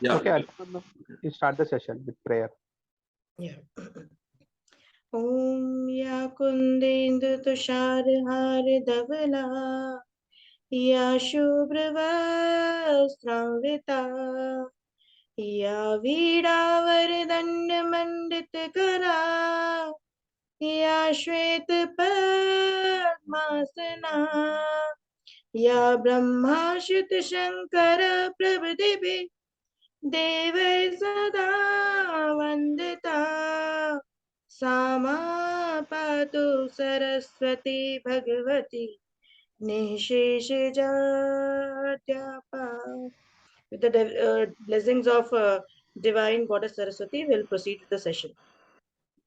Yeah. Okay, you start the session with prayer. Yeah. Om ya kundendu tushar har davla ya shubhravastrangita ya vidavar dand mandit kara ya shwet padmasana ya brahma shut shankara prabhudevi Deve sada vandita Sama patu Saraswati Bhagavati Nisheshajatyapa. With the blessings of Divine Goddess Saraswati, we'll proceed with the session.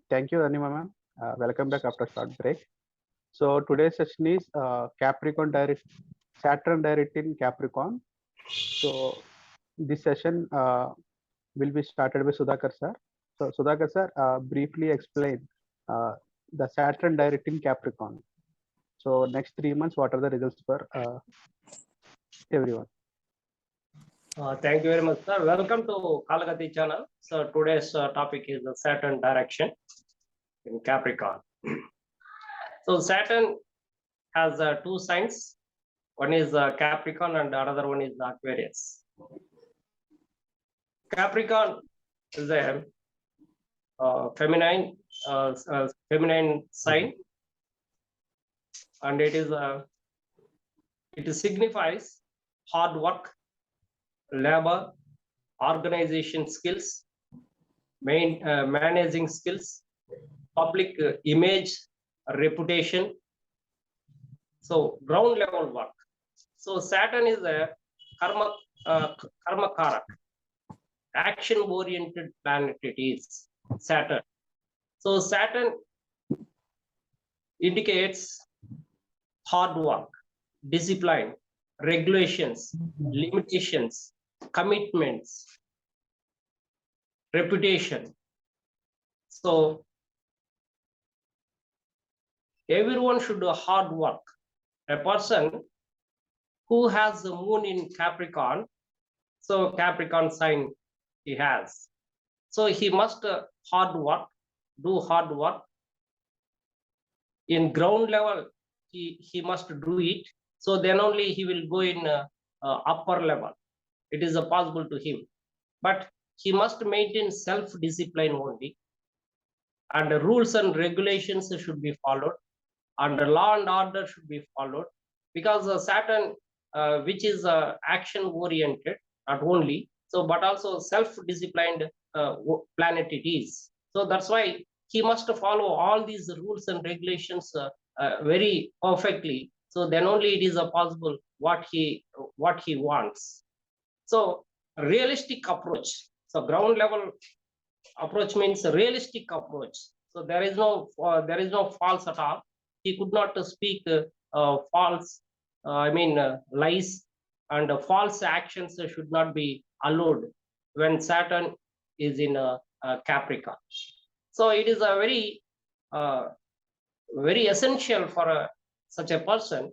Thank you, Arnima ma'am. Welcome back after short break. So today's session is Saturn direct in Capricorn. So this session will be started by Sudhakar sir. So Sudhakar sir, briefly explain the Saturn direct in Capricorn. So next 3 months, what are the results for everyone? Thank you very much, sir. Welcome to Kaalagathi channel. So today's topic is the Saturn direction in Capricorn. So Saturn has 2 signs. One is Capricorn and another one is Aquarius. Capricorn is a feminine sign, and it signifies hard work, labor, organization skills, managing skills, public image, reputation. So ground level work. So Saturn is a karmakaraka, action oriented planet. It is Saturn. So Saturn indicates hard work, discipline, regulations, limitations, commitments, reputation. So everyone should do hard work. A person who has the moon in Capricorn, so Capricorn sign he has. So he must hard work, do hard work. In ground level, he must do it. So then only he will go in upper level. It is possible to him. But he must maintain self-discipline only. And the rules and regulations should be followed. And the law and order should be followed. Because Saturn, which is action-oriented, not only, so but also self-disciplined planet it is. So that's why he must follow all these rules and regulations very perfectly. So then only it is possible what he wants. So realistic approach. So ground level approach means a realistic approach. So there is no false at all. He could not speak false, lies, and false actions should not be allowed when Saturn is in Capricorn. So it is a very essential for such a person.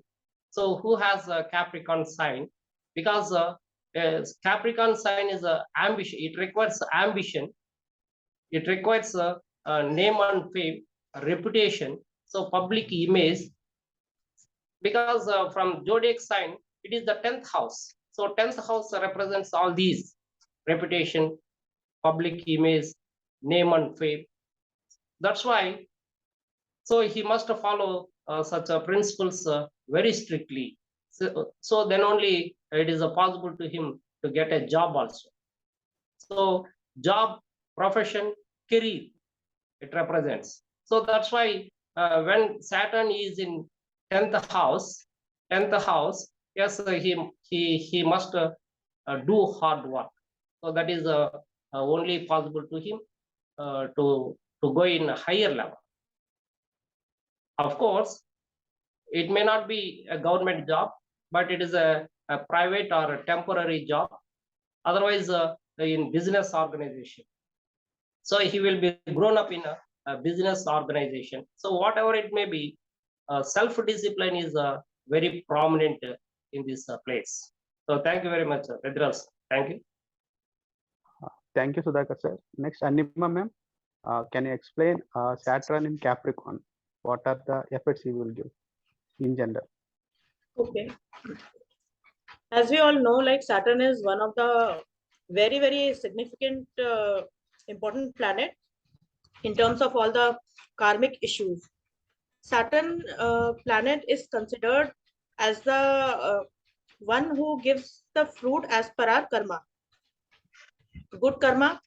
So who has a Capricorn sign, because Capricorn sign is ambition. It requires ambition. It requires name and fame, reputation. So public image, because from zodiac sign, it is the 10th house. So 10th house represents all these: reputation, public image, name and fame. That's why, so he must follow such principles very strictly. So then only it is possible to him to get a job also. So job, profession, career, it represents. So that's why when Saturn is in 10th house, yes, he must do hard work. So that is only possible to him to go in a higher level. Of course, it may not be a government job, but it is a private or a temporary job. Otherwise, in business organization. So he will be grown up in a business organization. So whatever it may be, self-discipline is very prominent in this place. So thank you very much, Vedras. Thank you. Thank you, Sudhakar sir. Next, Arnima ma'am, can you explain Saturn in Capricorn? What are the effects he will give in general? Okay. As we all know, like Saturn is one of the very, very significant, important planet in terms of all the karmic issues. Saturn planet is considered as the one who gives the fruit as per our karma. Good karma,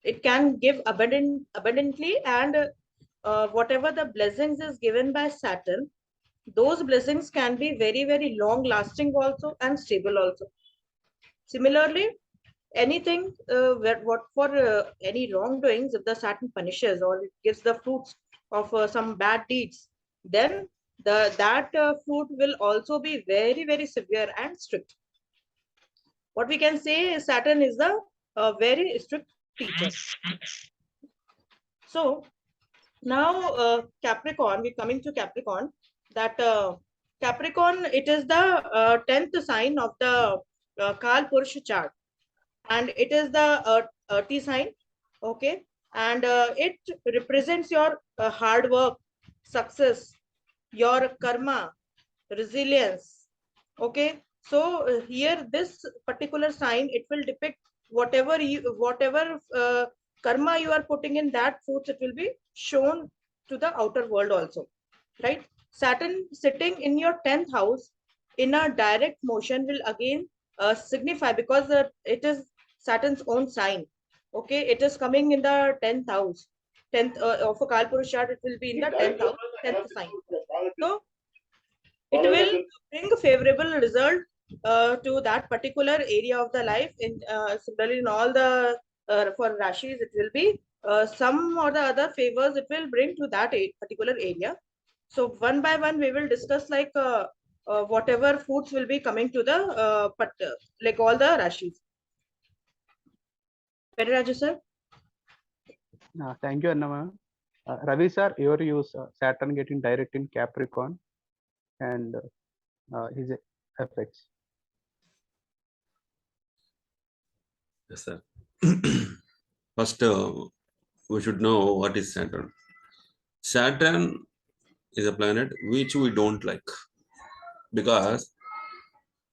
it can give abundantly, and whatever the blessings is given by Saturn, those blessings can be very, very long lasting also and stable also. Similarly, anything what for any wrongdoings, if the Saturn punishes or it gives the fruits of some bad deeds, then that fruit will also be very, very severe and strict. What we can say is Saturn is the very strict teacher. So now Capricorn, we're coming to Capricorn, that Capricorn, it is the 10th sign of the Kal Purusha chart, and it is the earthy sign. Okay, and it represents your hard work, success, your karma, resilience. Okay, so here this particular sign, it will depict whatever karma you are putting in, that fruits it will be shown to the outer world also, right? Saturn sitting in your 10th house in a direct motion will again signify, because it is Saturn's own sign. Okay, it is coming in the 10th house. 10th of a Kalpurusha chart, it will be in the 10th house, 10th sign. So it will bring a favorable result to that particular area of the life. In similarly, in all the for Rashis, it will be some or the other favors it will bring to that particular area. So one by one, we will discuss like whatever foods will be coming to the like all the Rashis. Better, Raju sir? Thank you, Arnima. Ravi sir, your use Saturn getting direct in Capricorn and his effects. Yes, sir. First, we should know what is Saturn. Saturn is a planet which we don't like, because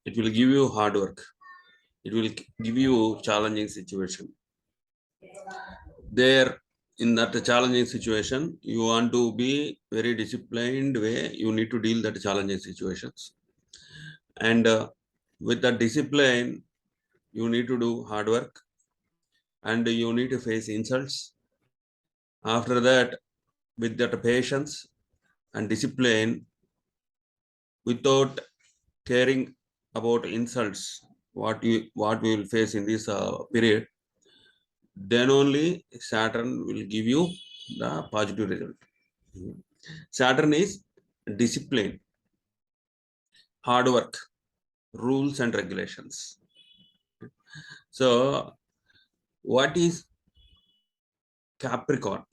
it will give you hard work. It will give you challenging situation. There, in that challenging situation, you want to be very disciplined way. You need to deal that challenging situations, and with that discipline, you need to do hard work, and you need to face insults. After that, with that patience and discipline, without caring about insults, what we will face in this period, then only Saturn will give you the positive result. Saturn is discipline, hard work, rules and regulations. So, what is Capricorn?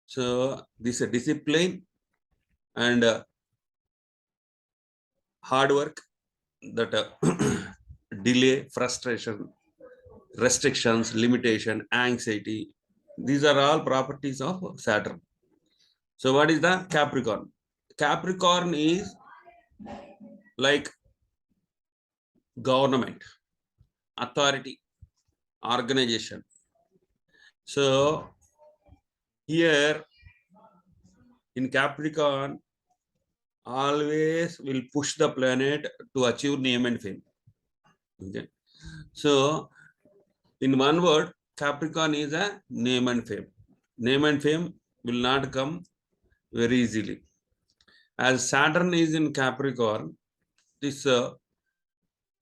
So, this is discipline and hard work, that delay, frustration, restrictions, limitation, anxiety. These are all properties of Saturn. So what is the Capricorn? Capricorn is like government, authority, organization. So here in Capricorn, always will push the planet to achieve name and fame. Okay. So in one word, Capricorn is a name and fame. Name and fame will not come very easily. As Saturn is in Capricorn, this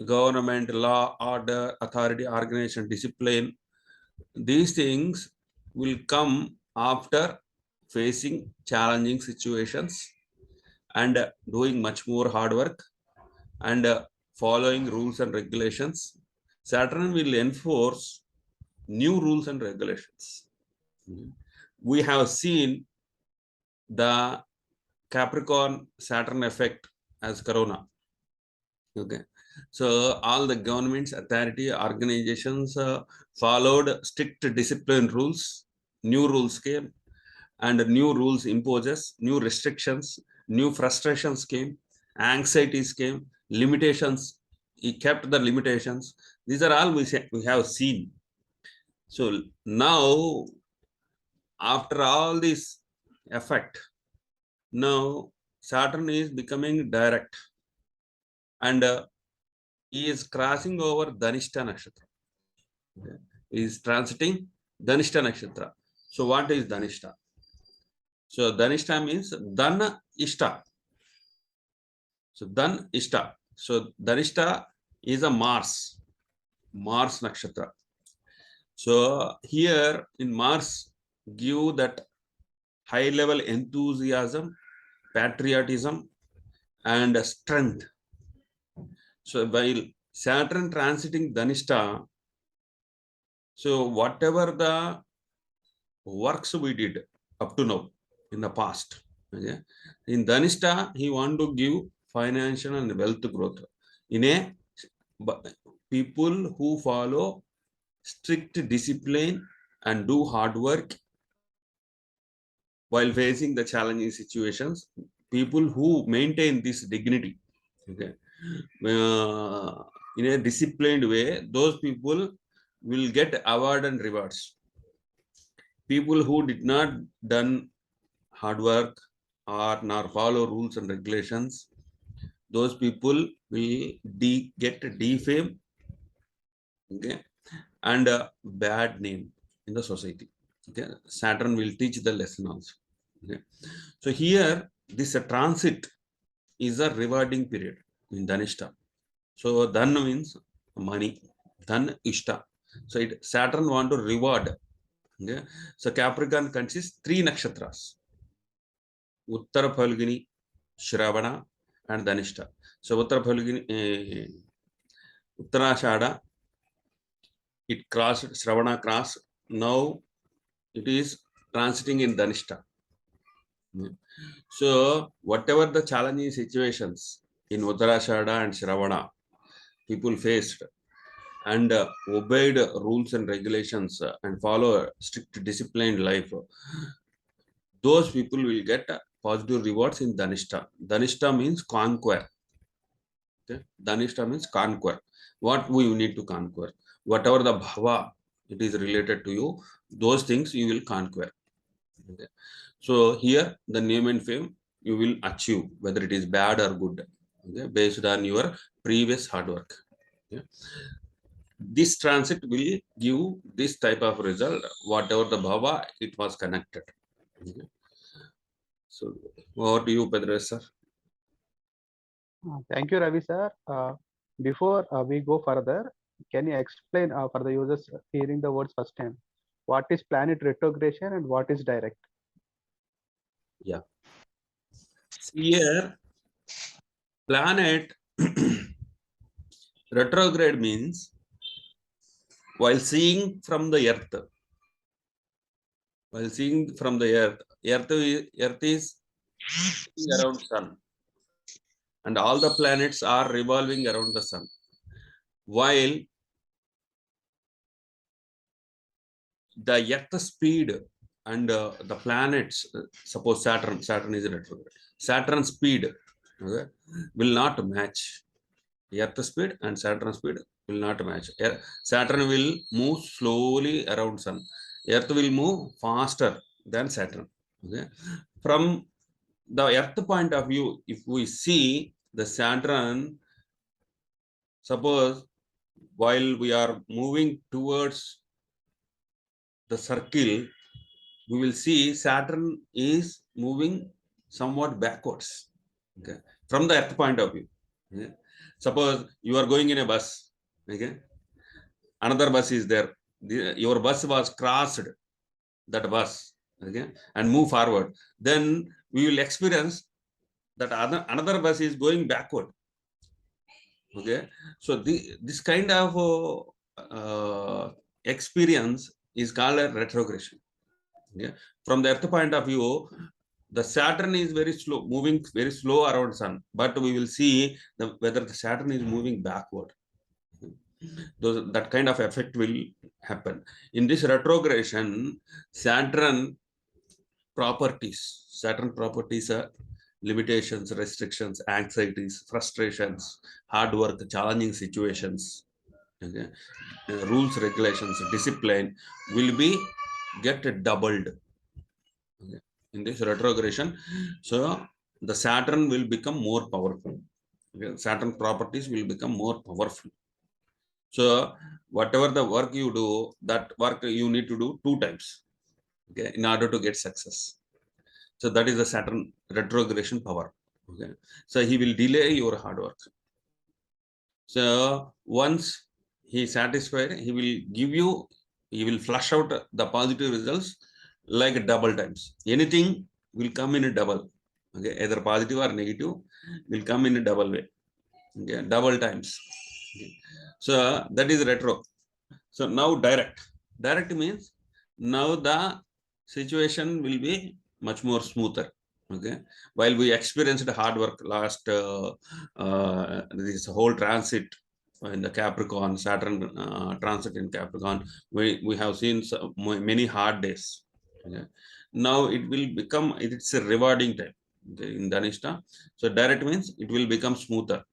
government, law, order, authority, organization, discipline, these things will come after facing challenging situations and doing much more hard work and following rules and regulations. Saturn will enforce new rules and regulations. We have seen the Capricorn Saturn effect as Corona. Okay. So all the governments, authority, organizations followed strict discipline rules. New rules came, and new rules imposes, new restrictions, new frustrations came, anxieties came, limitations. He kept the limitations. These are all we have seen. So now, after all this effect, now Saturn is becoming direct, and he is crossing over Dhanista Nakshatra. Okay. He is transiting Dhanista Nakshatra. So what is Dhanista? So Dhanista means Dhan Ishta. So Dhan Ishta. So Dhanista is a Mars Nakshatra. So here in Mars, give that high level enthusiasm, patriotism, and strength. So while Saturn transiting Dhanista, so whatever the works we did up to now in the past, okay, in Dhanista, he want to give financial and wealth growth in a people who follow strict discipline and do hard work while facing the challenging situations. People who maintain this dignity, okay, in a disciplined way, those people will get award and rewards. People who did not done hard work or nor follow rules and regulations, those people will get defame, okay, and a bad name in the society. Okay, Saturn will teach the lesson also. Okay, so here this transit is a rewarding period in Dhanishta. So Dhan means money, Dhan Ishta. So Saturn want to reward. Okay, so Capricorn consists 3 nakshatras: Uttara Phalguni, Shravana, and Dhanishta. So Uttara Phalguni, Uttarashada, it crossed, Shravana crossed. Now it is transiting in Dhanishta. So whatever the challenging situations in Uttarashada and Shravana people faced and obeyed rules and regulations and follow a strict disciplined life, those people will get positive rewards in Dhanishta. Dhanishta means conquer. Okay? Dhanishta means conquer. What we need to conquer? Whatever the bhava it is related to you, those things you will conquer. Okay? So here the name and fame you will achieve, whether it is bad or good, okay, based on your previous hard work. Okay? This transit will give this type of result, whatever the bhava it was connected. Okay? So over to you, Pedro sir. Thank you, Ravi sir. Before we go further, can you explain for the users hearing the words first time, what is planet retrogradation and what is direct? Yeah. Here, planet retrograde means while seeing from the earth, earth is around sun, and all the planets are revolving around the sun. While the earth speed and the planets, suppose Saturn is retrograde. Saturn speed, okay, will not match. Earth speed and Saturn speed will not match. Saturn will move slowly around sun. Earth will move faster than Saturn. Okay. From the Earth point of view, if we see the Saturn, suppose while we are moving towards the circle, we will see Saturn is moving somewhat backwards. Okay. From the Earth point of view. Okay. Suppose you are going in a bus. Okay. Another bus is there. Your bus was crossed that bus. Okay. And move forward. Then we will experience that another bus is going backward. Okay. So this kind of experience is called a retrogression. Okay. From the Earth point of view, The Saturn is very slow, moving very slow around Sun, but we will see whether the Saturn is moving backward. That kind of effect will happen. In this retrogression, Saturn properties are limitations, restrictions, anxieties, frustrations, hard work, challenging situations, okay? Rules, regulations, discipline will be get doubled, okay, in this retrogression. So the Saturn will become more powerful. Okay? Saturn properties will become more powerful. So whatever the work you do, that work you need to do 2 times, okay, in order to get success. So that is the Saturn retrogression power. Okay. So he will delay your hard work. So once he is satisfied, he will flush out the positive results like double times. Anything will come in a double. Okay, either positive or negative will come in a double way. Okay, double times. Okay. So that is retro. So now direct. Direct means now the situation will be much more smoother. Okay, while we experienced hard work last this whole transit in the Capricorn, Saturn transit in Capricorn, we have seen many hard days. Okay. Now it will become, it's a rewarding time, okay, in Dhanista. So direct means it will become smoother.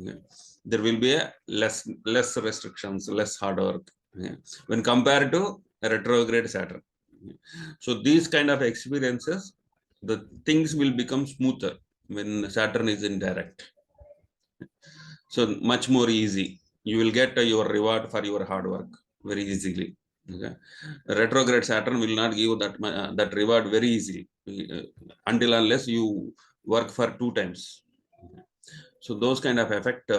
Okay. There will be a less restrictions, less hard work, okay, when compared to a retrograde Saturn. So these kind of experiences, the things will become smoother when Saturn is in direct. So much more easy. You will get your reward for your hard work very easily. Okay. Retrograde Saturn will not give that reward very easily until unless you work for 2 times. So those kind of effect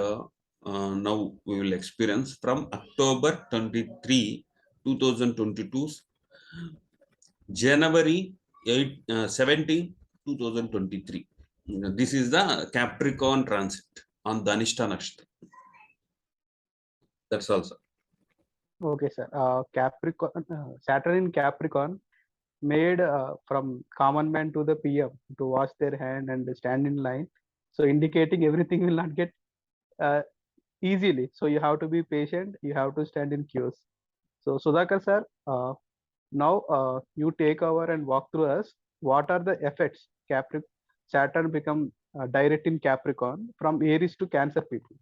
now we will experience from October 23, 2022, January 17, 2023. This is the Capricorn transit on Dhanista Nakshatra. That's also. Okay, sir. Capricorn, Saturn in Capricorn made from common man to the PM to wash their hand and stand in line. So indicating everything will not get easily. So you have to be patient. You have to stand in queues. So Sudhakar sir, now you take over and walk through us. What are the effects Saturn become direct in Capricorn from Aries to Cancer people,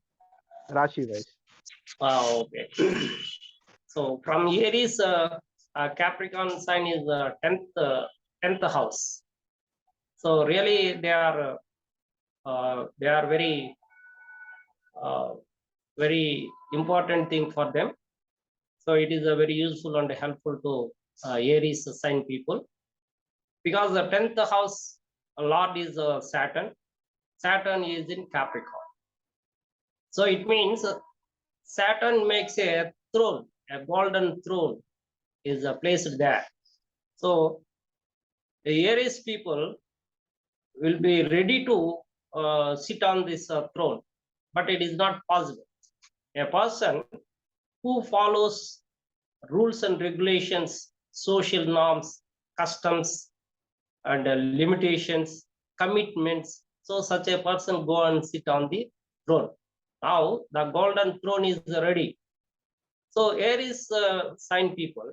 Rashi wise? Okay. So from Aries, Capricorn sign is 10th house. So really they are very very important thing for them. So it is a very useful and helpful to Aries sign people, because the 10th house Lord is Saturn. Saturn is in Capricorn. So it means Saturn makes a throne, a golden throne is placed there. So the Aries people will be ready to sit on this throne, but it is not possible. A person who follows rules and regulations, social norms, customs, and limitations, commitments, so such a person go and sit on the throne. Now the golden throne is ready. So Aries sign people,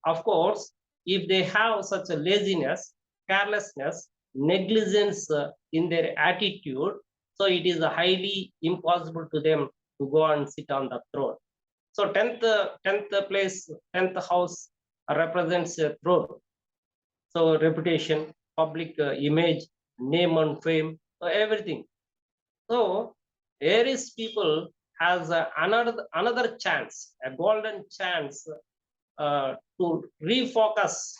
of course, if they have such a laziness, carelessness, negligence in their attitude, so it is highly impossible to them to go and sit on the throne. So 10th place, 10th house represents a throne. So reputation, public image, name and fame, so everything. So Aries people has another chance, a golden chance to refocus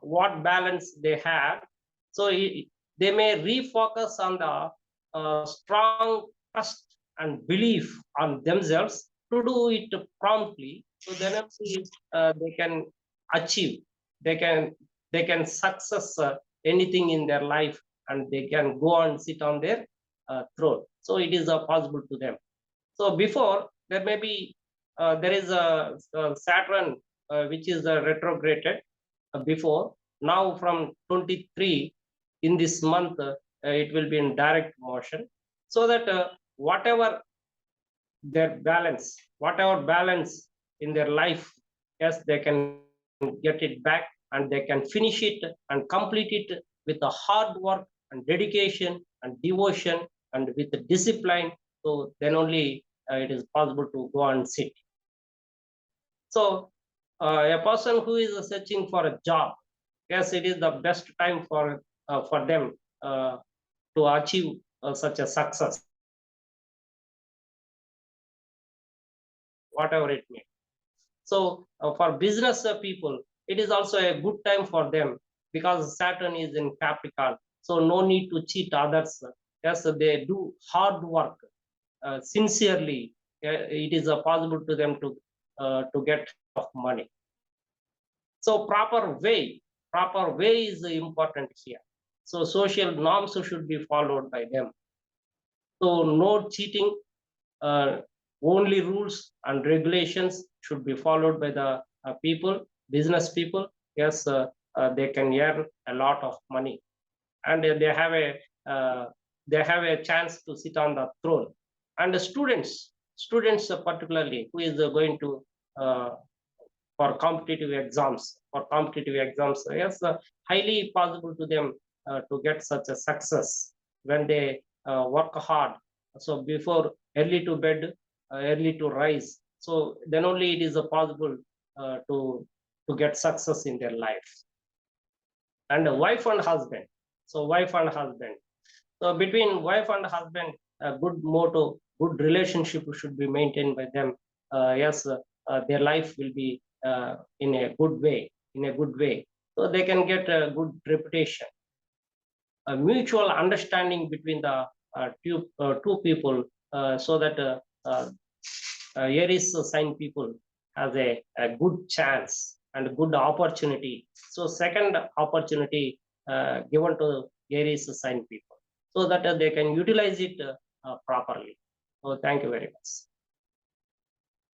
what balance they have. So they may refocus on the strong trust and belief on themselves to do it promptly. So then they can achieve, they can success anything in their life, and they can go and sit on their throne. So it is possible to them. So before there may be there is a Saturn which is retrograded before. Now from 23 in this month, it will be in direct motion, so that whatever balance in their life, yes, they can get it back, and they can finish it and complete it with a hard work and dedication and devotion and with the discipline. So then only it is possible to go and sit. So a person who is searching for a job, yes, it is the best time for them to achieve such a success, whatever it may. So for business people, it is also a good time for them, because Saturn is in Capricorn. So no need to cheat others. Yes, they do hard work sincerely. It is possible to them to get money. So proper way is important here. So social norms should be followed by them. So no cheating. Only rules and regulations should be followed by the business people. Yes, they can earn a lot of money, and they have a chance to sit on the throne. And the students particularly, who is going to for competitive exams, yes, highly possible to them to get such a success when they work hard. So before early to bed, early to rise, so then only it is possible to get success in their life. And wife and husband, so between wife and husband, a good motto, good relationship should be maintained by them. Yes, their life will be in a good way, so they can get a good reputation. A mutual understanding between the two people, so that Aries sign people has a good chance and a good opportunity. So second opportunity given to Aries sign people, so that they can utilize it properly. So thank you very much.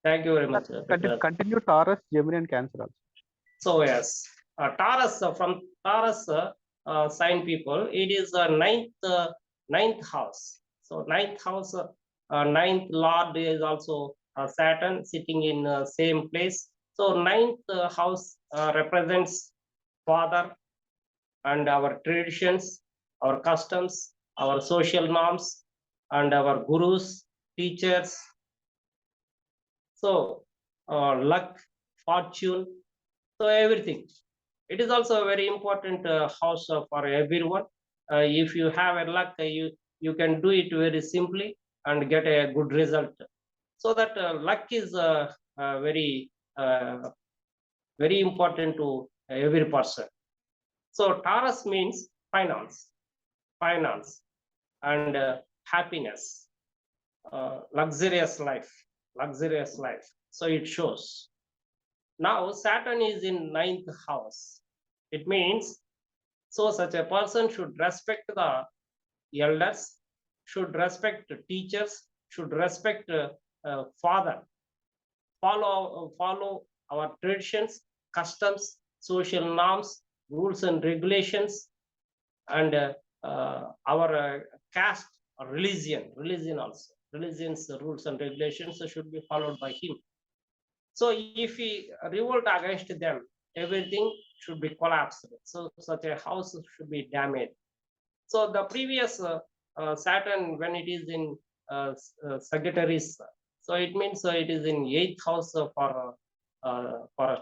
Thank you very much. Continue Taurus, Gemini, and Cancer also. So yes, Taurus, from Taurus sign people, it is a ninth house. So ninth house, ninth lord is also Saturn, sitting in same place. So ninth house represents father and our traditions, our customs, our social norms, and our gurus, teachers. So luck, fortune, so everything. It is also a very important house for everyone. If you have a luck, you can do it very simply and get a good result. So that luck is very important to every person. So Taurus means finance, and happiness, luxurious life. So it shows. Now Saturn is in ninth house. It means, so such a person should respect the elders, should respect teachers, should respect father, follow our traditions, customs, social norms, rules and regulations, and our caste or religion also. Religion's rules and regulations should be followed by him. So if we revolt against them, everything should be collapsed. So such a house should be damaged. So the previous Saturn, when it is in Sagittarius, so it means it is in 8th house for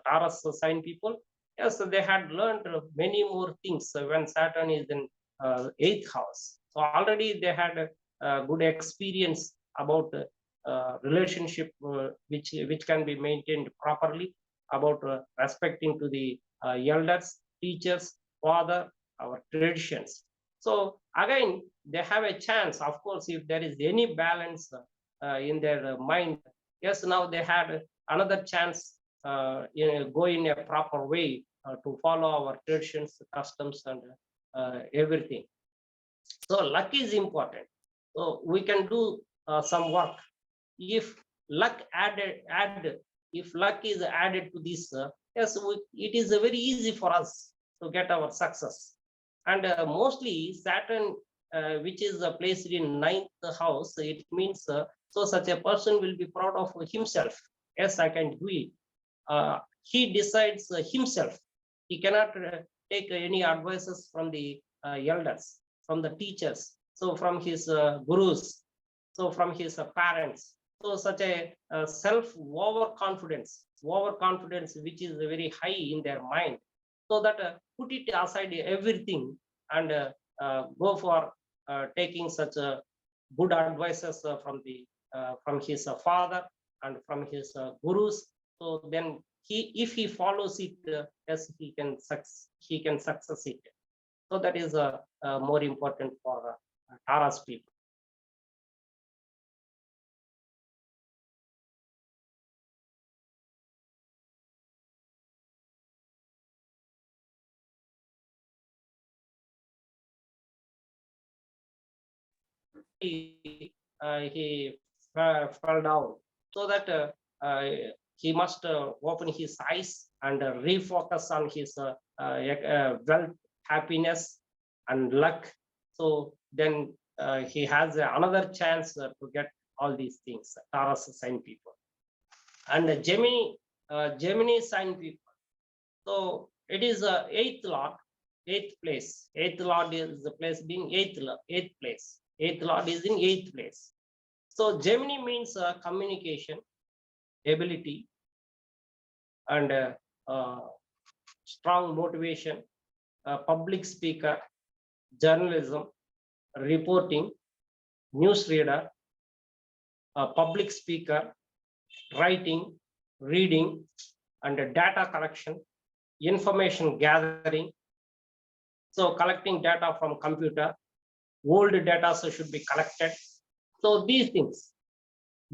Taurus sign people. Yes, so they had learned many more things when Saturn is in 8th house. So already they had a good experience about relationship which can be maintained properly, about respecting to the elders, teachers, father, our traditions. So again, they have a chance, of course, if there is any balance in their mind. Yes, now they had another chance go in a proper way to follow our traditions, customs, and everything. So luck is important. So we can do some work. If luck if luck is added to this, yes, it is very easy for us to get our success. And mostly Saturn, which is placed in 9th house, it means so such a person will be proud of himself. Yes, I can do it. He decides himself. He cannot take any advices from the elders, from the teachers, so from his gurus, so from his parents. So such a self overconfidence which is very high in their mind, so that put it aside everything and go for taking such good advices from his father and from his gurus. So then if he follows it, yes, he can success it. So that is more important for Taurus people. He fell down, so that he must open his eyes and refocus on his wealth, happiness, and luck. So then he has another chance to get all these things. Taurus sign people and Gemini sign people. So it is 8th lord, 8th place. 8th lord is the place being 8th place. 8th lord is in 8th place. So Gemini means communication, ability, and strong motivation, public speaker, journalism, reporting, newsreader, public speaker, writing, reading, and data collection, information gathering. So collecting data from computer, old data so should be collected. So these things,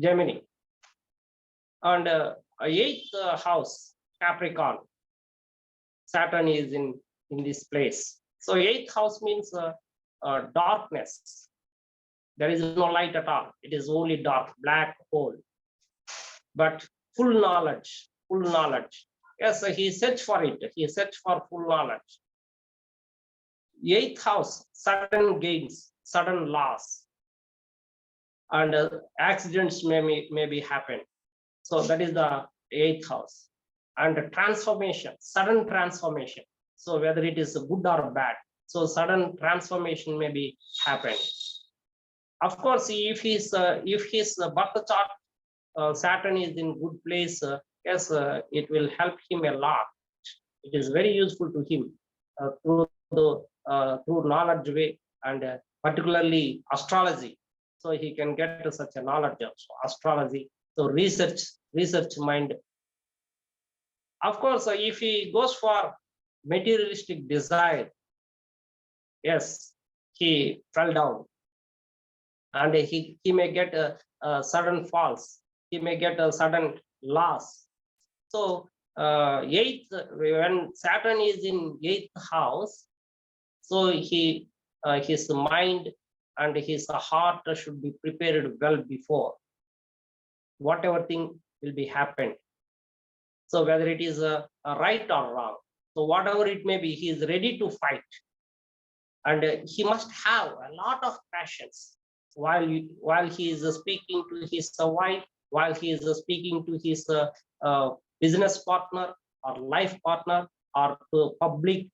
Gemini. And 8th house, Capricorn, Saturn is in this place. So 8th house means darkness. There is no light at all. It is only dark, black hole. But full knowledge. Yes, he searched for it. He searched for full knowledge. 8th house, sudden gains, sudden loss, and accidents may be happen. So that is the 8th house. And transformation, sudden transformation. So whether it is good or bad, so sudden transformation may be happen. Of course, if his birth chart Saturn is in good place, yes, it will help him a lot. It is very useful to him through knowledge way, and particularly astrology. So he can get to such a knowledge of astrology. So research mind. Of course, if he goes for materialistic desire, yes, he fell down, and he may get a sudden falls. He may get a sudden loss. So 8th, when Saturn is in 8th house, so his mind and his heart should be prepared well before whatever thing will be happened. So whether it is right or wrong, so whatever it may be, he is ready to fight, and he must have a lot of passions while he is speaking to his wife, while he is speaking to his business partner or life partner, or to public,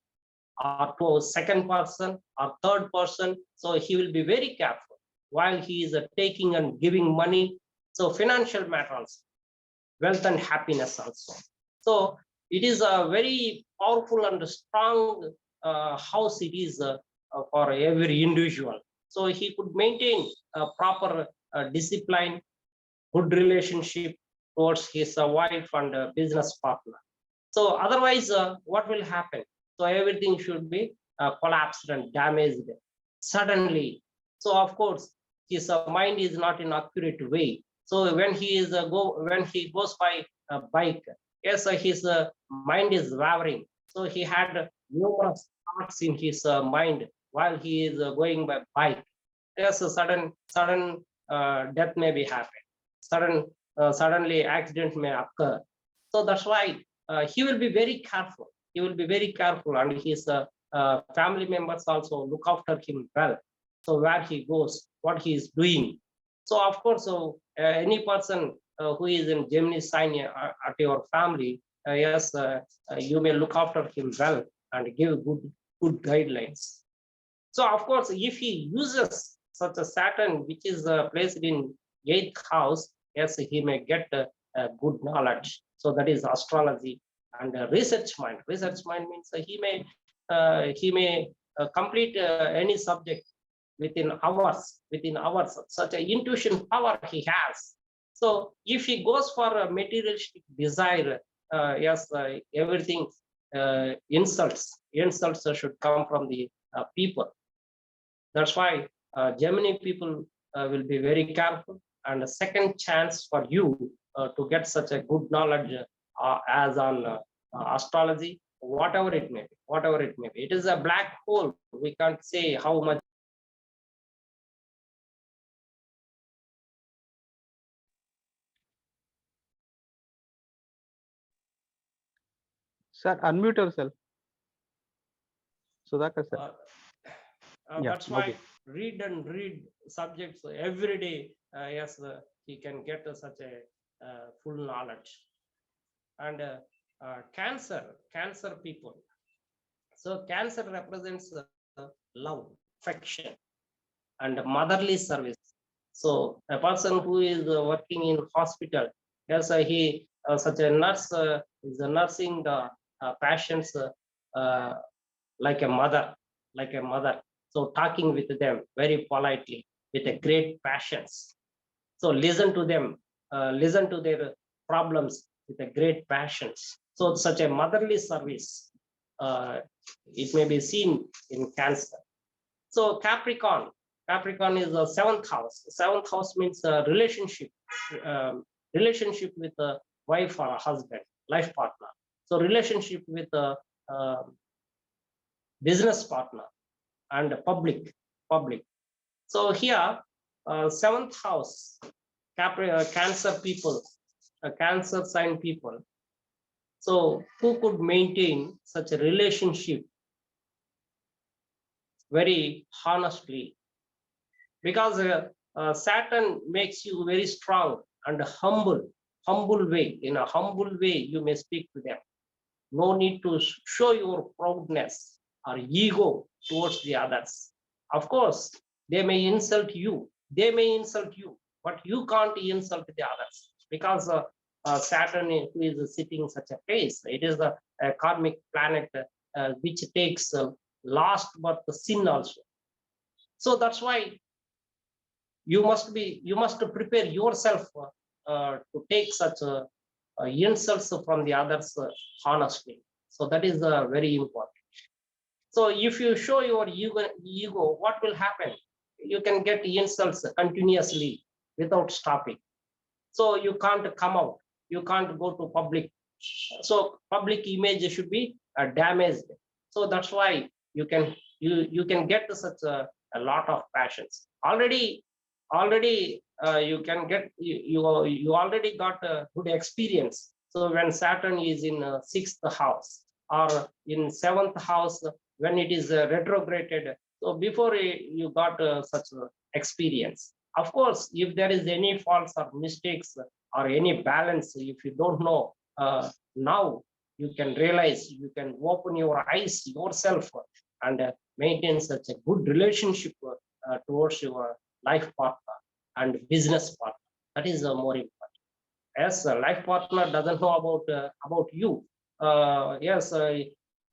or to a second person or third person. So he will be very careful while he is taking and giving money. So financial matters, wealth and happiness also. So it is a very powerful and strong house it is for every individual. So he could maintain a proper discipline, good relationship towards his wife and business partner. So otherwise, what will happen? So everything should be collapsed and damaged suddenly. So of course, his mind is not in accurate way. So when he goes by a bike, yes, his mind is wavering. So he had numerous thoughts in his mind while he is going by bike. Yes, a sudden death may be happen. Suddenly accident may occur. So that's why he will be very careful. He will be very careful, and his family members also look after him well. So where he goes, what he is doing. So of course, any person who is in Gemini sign at your family, yes, you may look after him well and give good guidelines. So of course, if he uses such a Saturn, which is placed in 8th house, yes, he may get good knowledge. So that is astrology and research mind. Research mind means he may complete any subject within hours. Such an intuition power he has. So if he goes for a materialistic desire, yes, everything insults should come from the people. That's why Gemini people will be very careful, and a second chance for you to get such a good knowledge as on astrology, whatever it may be. It is a black hole. We can't say how much. Sir, unmute yourself. Sudhakar sir. Yeah, That's why read subjects every day. Yes, he can get such a full knowledge. And Cancer people. So Cancer represents love, affection, and motherly service. So a person who is working in hospital, yes, he such a nurse is nursing the patients like a mother. So talking with them very politely, with a great patience. So listen to them, listen to their problems with a great patience. So such a motherly service, it may be seen in Cancer. So Capricorn is the 7th house. 7th house means relationship with a wife or a husband, life partner. So relationship with a business partner and public. So here, 7th house, Cancer people, Cancer sign people. So who could maintain such a relationship very honestly? Because Saturn makes you very strong and humble way. In a humble way, you may speak to them. No need to show your proudness or ego towards the others. Of course, they may insult you, but you can't insult the others, because Saturn is sitting such a place. It is a karmic planet which takes last but the sin also. So that's why you must prepare yourself to take such insults from the others honestly. So that is very important. So if you show your ego, what will happen? You can get insults continuously without stopping. So you can't come out. You can't go to public. So public image should be damaged. So that's why you can get such a lot of passions. Already you can get you already got a good experience. So when Saturn is in 6th house or in 7th house, when it is retrograded, so before you got such experience. Of course, if there is any faults or mistakes or any balance, if you don't know, now you can realize, you can open your eyes yourself and maintain such a good relationship towards your life partner and business partner. That is more important. As a life partner doesn't know about you, yes,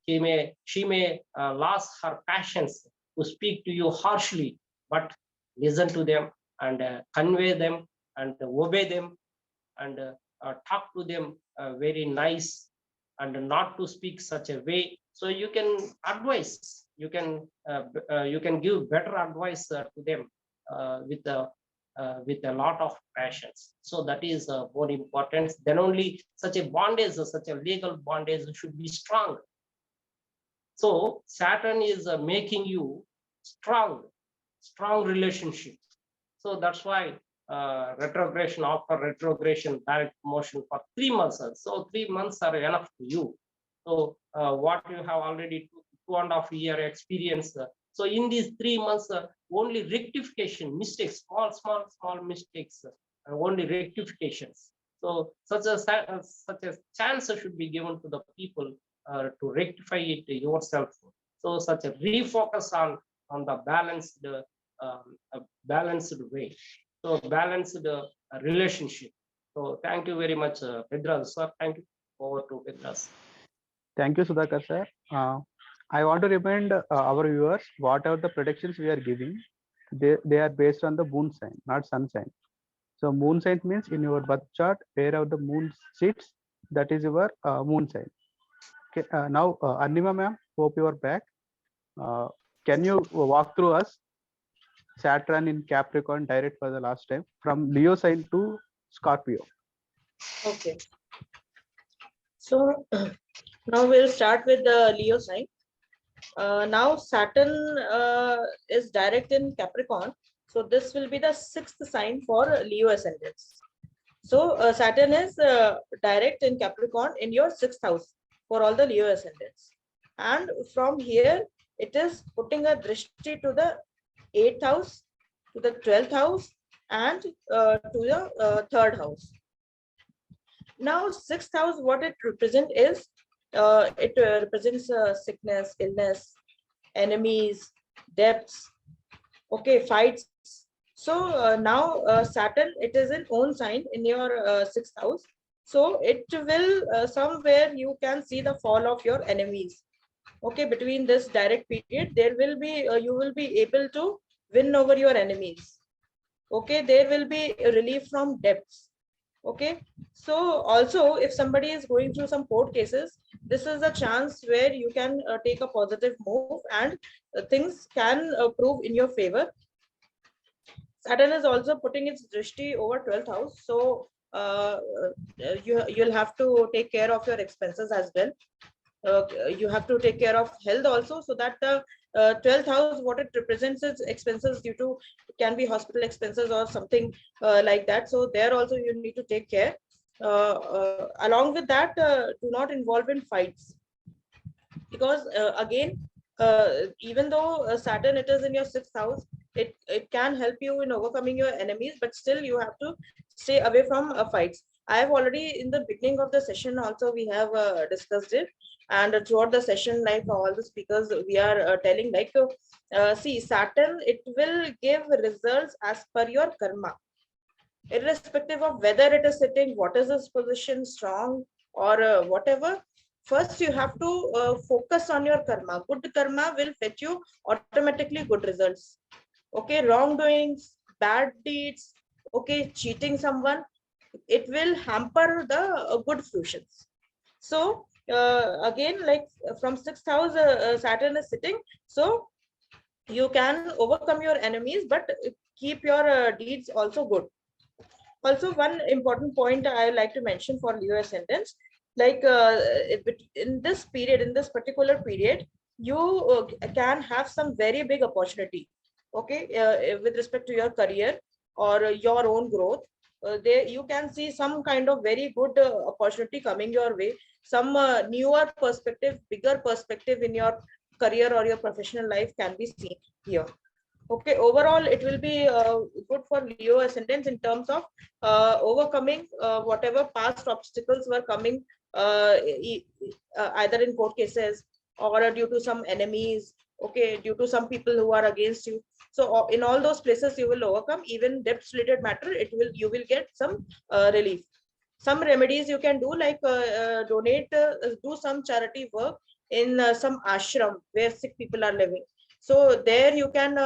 she may lose her passions to speak to you harshly, but listen to them and convey them and obey them and talk to them very nice, and not to speak such a way. So you can advise, you can give better advice to them with a lot of passions. So that is more important. Then only such a bondage, such a legal bondage should be strong. So Saturn is making you strong relationship. So that's why retrogression, after retrogression, direct motion for 3 months. So 3 months are enough for you. So what you have already 2.5 year experience. So in these 3 months, only rectification, mistakes, small mistakes, only rectifications. So such a chance should be given to the people to rectify it yourself. So such a refocus on the balanced way. So balanced relationship. So thank you very much, Pedras sir. Thank you. Over to Pedras. Thank you, Sudhakar sir. I want to remind our viewers, whatever the predictions we are giving, they are based on the moon sign, not sun sign. So moon sign means in your birth chart, wherever the moon sits, that is your moon sign. Okay, now Arnima ma'am, hope you are back. Can you walk through us Saturn in Capricorn direct for the last time from Leo sign to Scorpio? Okay. So now we'll start with the Leo sign. Now Saturn is direct in Capricorn. So this will be the 6th sign for Leo ascendants. So Saturn is direct in Capricorn in your 6th house for all the Leo ascendants. And from here, it is putting a drishti to the 8th house, to the 12th house, and to the 3rd house. Now 6th house, what it represents is, it represents sickness, illness, enemies, debts, okay, fights. So now Saturn, it is an own sign in your 6th house. So it will somewhere you can see the fall of your enemies. Okay, between this direct period, there will be you will be able to win over your enemies. Okay, there will be relief from debts. Okay, so also if somebody is going through some court cases, this is a chance where you can take a positive move and things can prove in your favor. Saturn is also putting its drishti over 12th house, so you'll have to take care of your expenses as well. You have to take care of health also, so that the 12th house, what it represents is expenses due to, can be hospital expenses or something like that. So there also you need to take care. Along with that, do not involve in fights, because again, even though Saturn, it is in your 6th house, it can help you in overcoming your enemies, but still you have to stay away from fights. I have already in the beginning of the session also we have discussed it, and throughout the session, like all the speakers, we are telling like, see, Saturn, it will give results as per your karma, irrespective of whether it is sitting, what is its position, strong or whatever. First, you have to focus on your karma. Good karma will fetch you automatically good results. Okay, wrongdoings, bad deeds, okay, cheating someone, it will hamper the good fusions. So again, like from 6th house, Saturn is sitting, so you can overcome your enemies, but keep your deeds also good. Also, one important point I like to mention for Leo ascendants, like in this period, in this particular period, you can have some very big opportunity, okay, with respect to your career or your own growth. There you can see some kind of very good opportunity coming your way, some newer perspective, bigger perspective in your career or your professional life can be seen here. Okay, overall it will be good for Leo ascendants in terms of overcoming whatever past obstacles were coming, either in court cases or due to some enemies, okay, due to some people who are against you. So in all those places you will overcome. Even debts related matter, you will get some relief. Some remedies you can do, like donate, do some charity work in some ashram where sick people are living. So there you can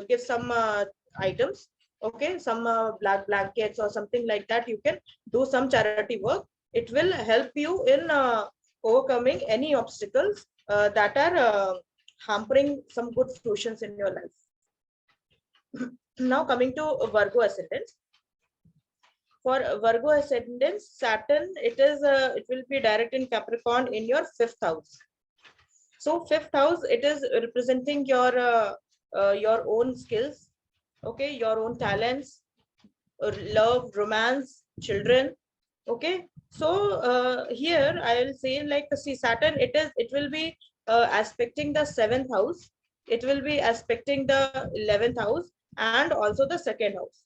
give some items, okay, some black blankets or something like that. You can do some charity work. It will help you in overcoming any obstacles that are hampering some good fruitions in your life. Now coming to Virgo ascendants. For Virgo ascendants, Saturn, it will be direct in Capricorn in your 5th house. So 5th house, it is representing your own skills, okay, your own talents, love, romance, children. Okay, so here I will say, like, see, Saturn, it will be aspecting the 7th house. It will be aspecting the 11th house and also the 2nd house.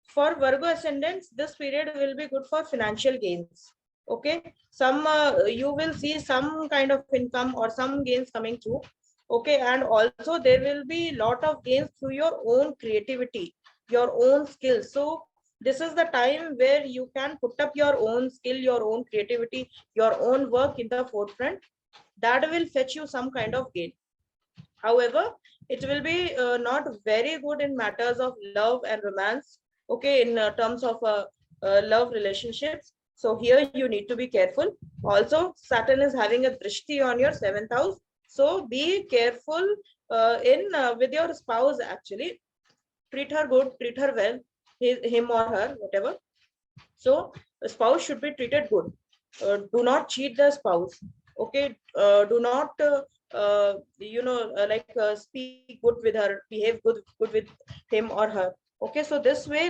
For Virgo ascendants, this period will be good for financial gains. Okay, some you will see some kind of income or some gains coming through. Okay, and also there will be lot of gains through your own creativity, your own skills. So this is the time where you can put up your own skill, your own creativity, your own work in the forefront. That will fetch you some kind of gain. However, it will be not very good in matters of love and romance. Okay, in terms of love relationships. So here you need to be careful. Also, Saturn is having a drishti on your 7th house. So be careful in with your spouse. Actually, treat her good, treat her well, him or her, whatever. So the spouse should be treated good. Do not cheat the spouse. Okay, do not speak good with her, behave good with him or her. Okay, so this way,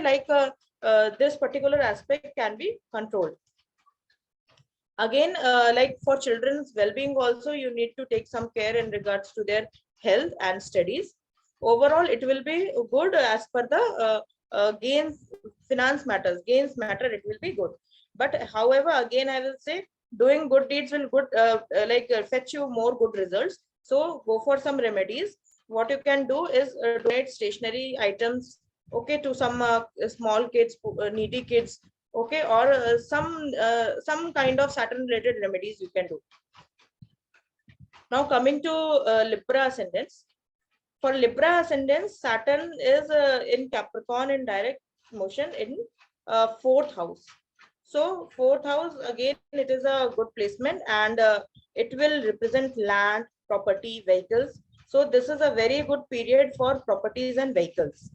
this particular aspect can be controlled. Again, like for children's well-being also, you need to take some care in regards to their health and studies. Overall, it will be good as per the gains, finance matters, gains matter, it will be good. But however, again, I will say doing good deeds will fetch you more good results. So go for some remedies. What you can do is donate stationery items, okay, to some small kids, needy kids, okay, or some kind of Saturn related remedies you can do. Now coming to Libra ascendants. For Libra ascendants, Saturn is in Capricorn in direct motion in 4th house. So 4th house, again, it is a good placement, and it will represent land, property, vehicles. So this is a very good period for properties and vehicles.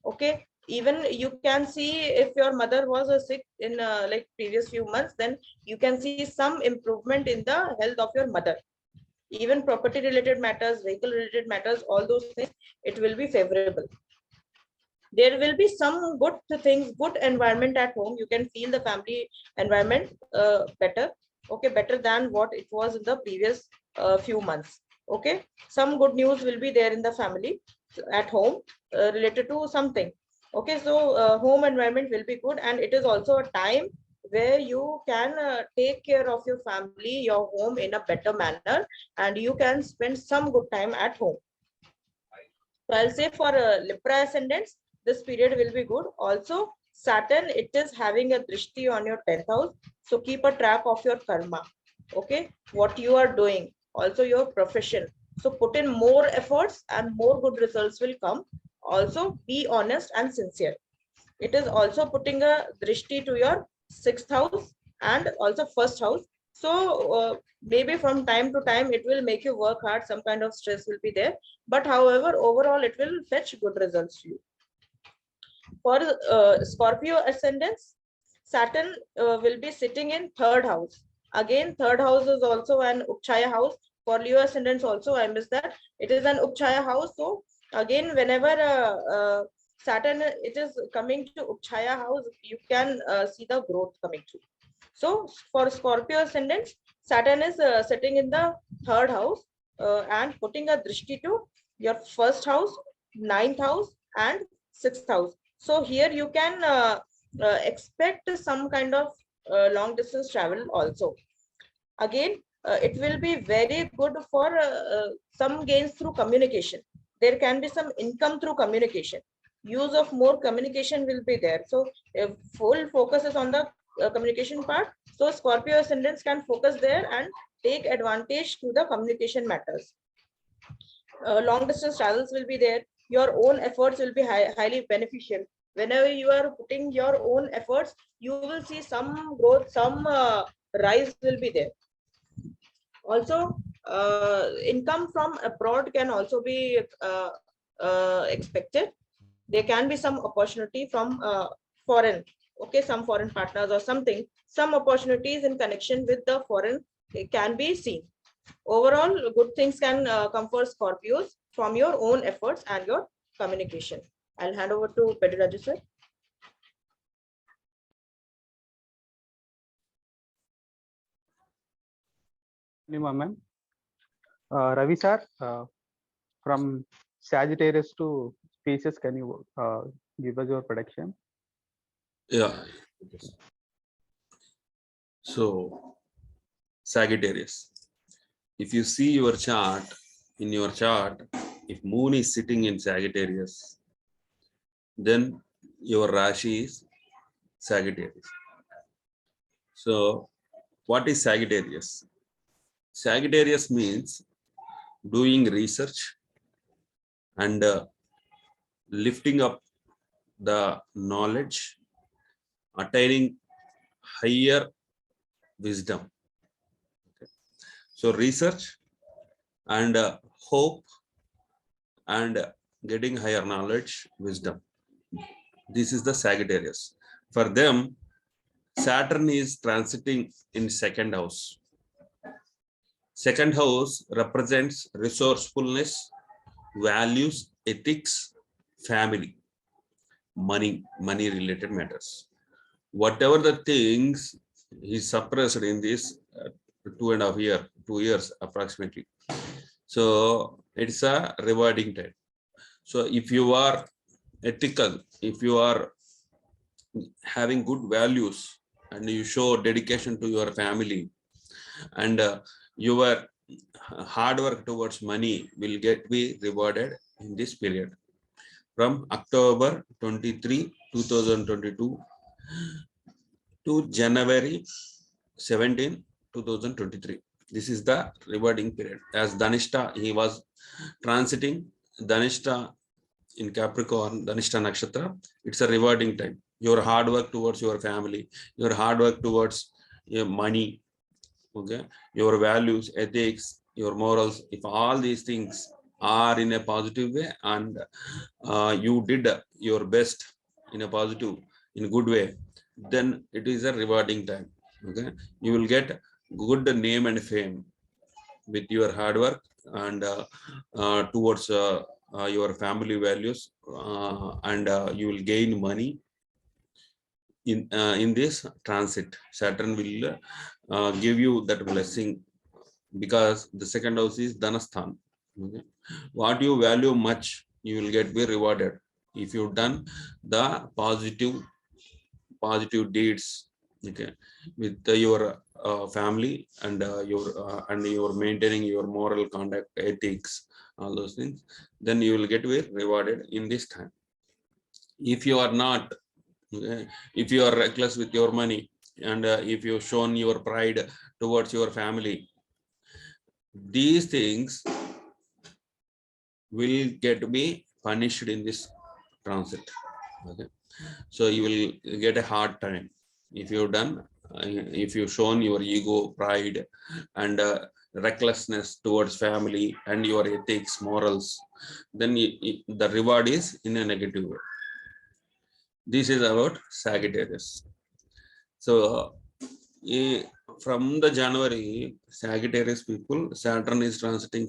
Okay, even you can see if your mother was sick in like previous few months, then you can see some improvement in the health of your mother. Even property related matters, vehicle related matters, all those things, it will be favorable. There will be some good things, good environment at home. You can feel the family environment better, okay, better than what it was in the previous few months. Okay, some good news will be there in the family at home related to something. Okay, so home environment will be good, and it is also a time where you can take care of your family, your home in a better manner, and you can spend some good time at home. So I'll say for Libra ascendants, this period will be good. Also, Saturn, it is having a drishti on your 10th house. So keep a track of your karma. Okay, what you are doing, also your profession. So put in more efforts and more good results will come. Also, be honest and sincere. It is also putting a drishti to your 6th house and also 1st house. So maybe from time to time it will make you work hard, some kind of stress will be there, but however, overall it will fetch good results to you. For Scorpio ascendants, Saturn will be sitting in 3rd house. Again, 3rd house is also an Upchaya house. For Leo ascendants also, I missed that, it is an Upchaya house. So again, whenever Saturn it is coming to Upchaya house, you can see the growth coming through. So for Scorpio ascendants, Saturn is sitting in the 3rd house and putting a drishti to your 1st house, 9th house, and 6th house. So here you can expect some kind of long distance travel also. Again, it will be very good for some gains through communication. There can be some income through communication. Use of more communication will be there. So full focus is on the communication part. So Scorpio ascendants can focus there and take advantage to the communication matters. Long distance travels will be there. Your own efforts will be highly beneficial. Whenever you are putting your own efforts, you will see some growth, some rise will be there. Also, income from abroad can also be expected. There can be some opportunity from foreign, okay, some foreign partners or something. Some opportunities in connection with the foreign can be seen. Overall, good things can come for Scorpios from your own efforts and your communication. I'll hand over to Pediraju sir. Arnima ma'am. Ravi sir, from Sagittarius to Pisces, can you give us your prediction? Yeah. So, Sagittarius. If you see your chart, in your chart, if Moon is sitting in Sagittarius, then your Rashi is Sagittarius. So, what is Sagittarius? Sagittarius means doing research and lifting up the knowledge, attaining higher wisdom. Okay. So, research and hope and getting higher knowledge, wisdom. This is the Sagittarius. For them, Saturn is transiting in second house. Second house represents resourcefulness, values, ethics, family, money related matters. Whatever the things is suppressed in this 2 years approximately. So it's a rewarding time. So if you are ethical, if you are having good values and you show dedication to your family and your hard work towards money will be rewarded in this period from October 23, 2022 to January 17, 2023. This is the rewarding period. As Dhanista, he was transiting Dhanista in Capricorn, Dhanista Nakshatra. It's a rewarding time. Your hard work towards your family, your hard work towards your money, okay, your values, ethics, your morals, if all these things are in a positive way and you did your best in a positive, in a good way, then it is a rewarding time. Okay, you will get good name and fame with your hard work and towards your family values and you will gain money in this transit. Saturn will give you that blessing because the second house is Dhanasthan. Okay. What you value much, you will be rewarded if you've done the positive deeds. Okay, with your family and your maintaining your moral conduct, ethics, all those things, then you will get rewarded in this time. If you are not, okay, if you are reckless with your money and if you've shown your pride towards your family, these things will be punished in this transit. Okay, so you will get a hard time if you've done, if you've shown your ego, pride, and recklessness towards family and your ethics, morals, then the reward is in a negative way. This is about Sagittarius. So from the January, Sagittarius people, Saturn is transiting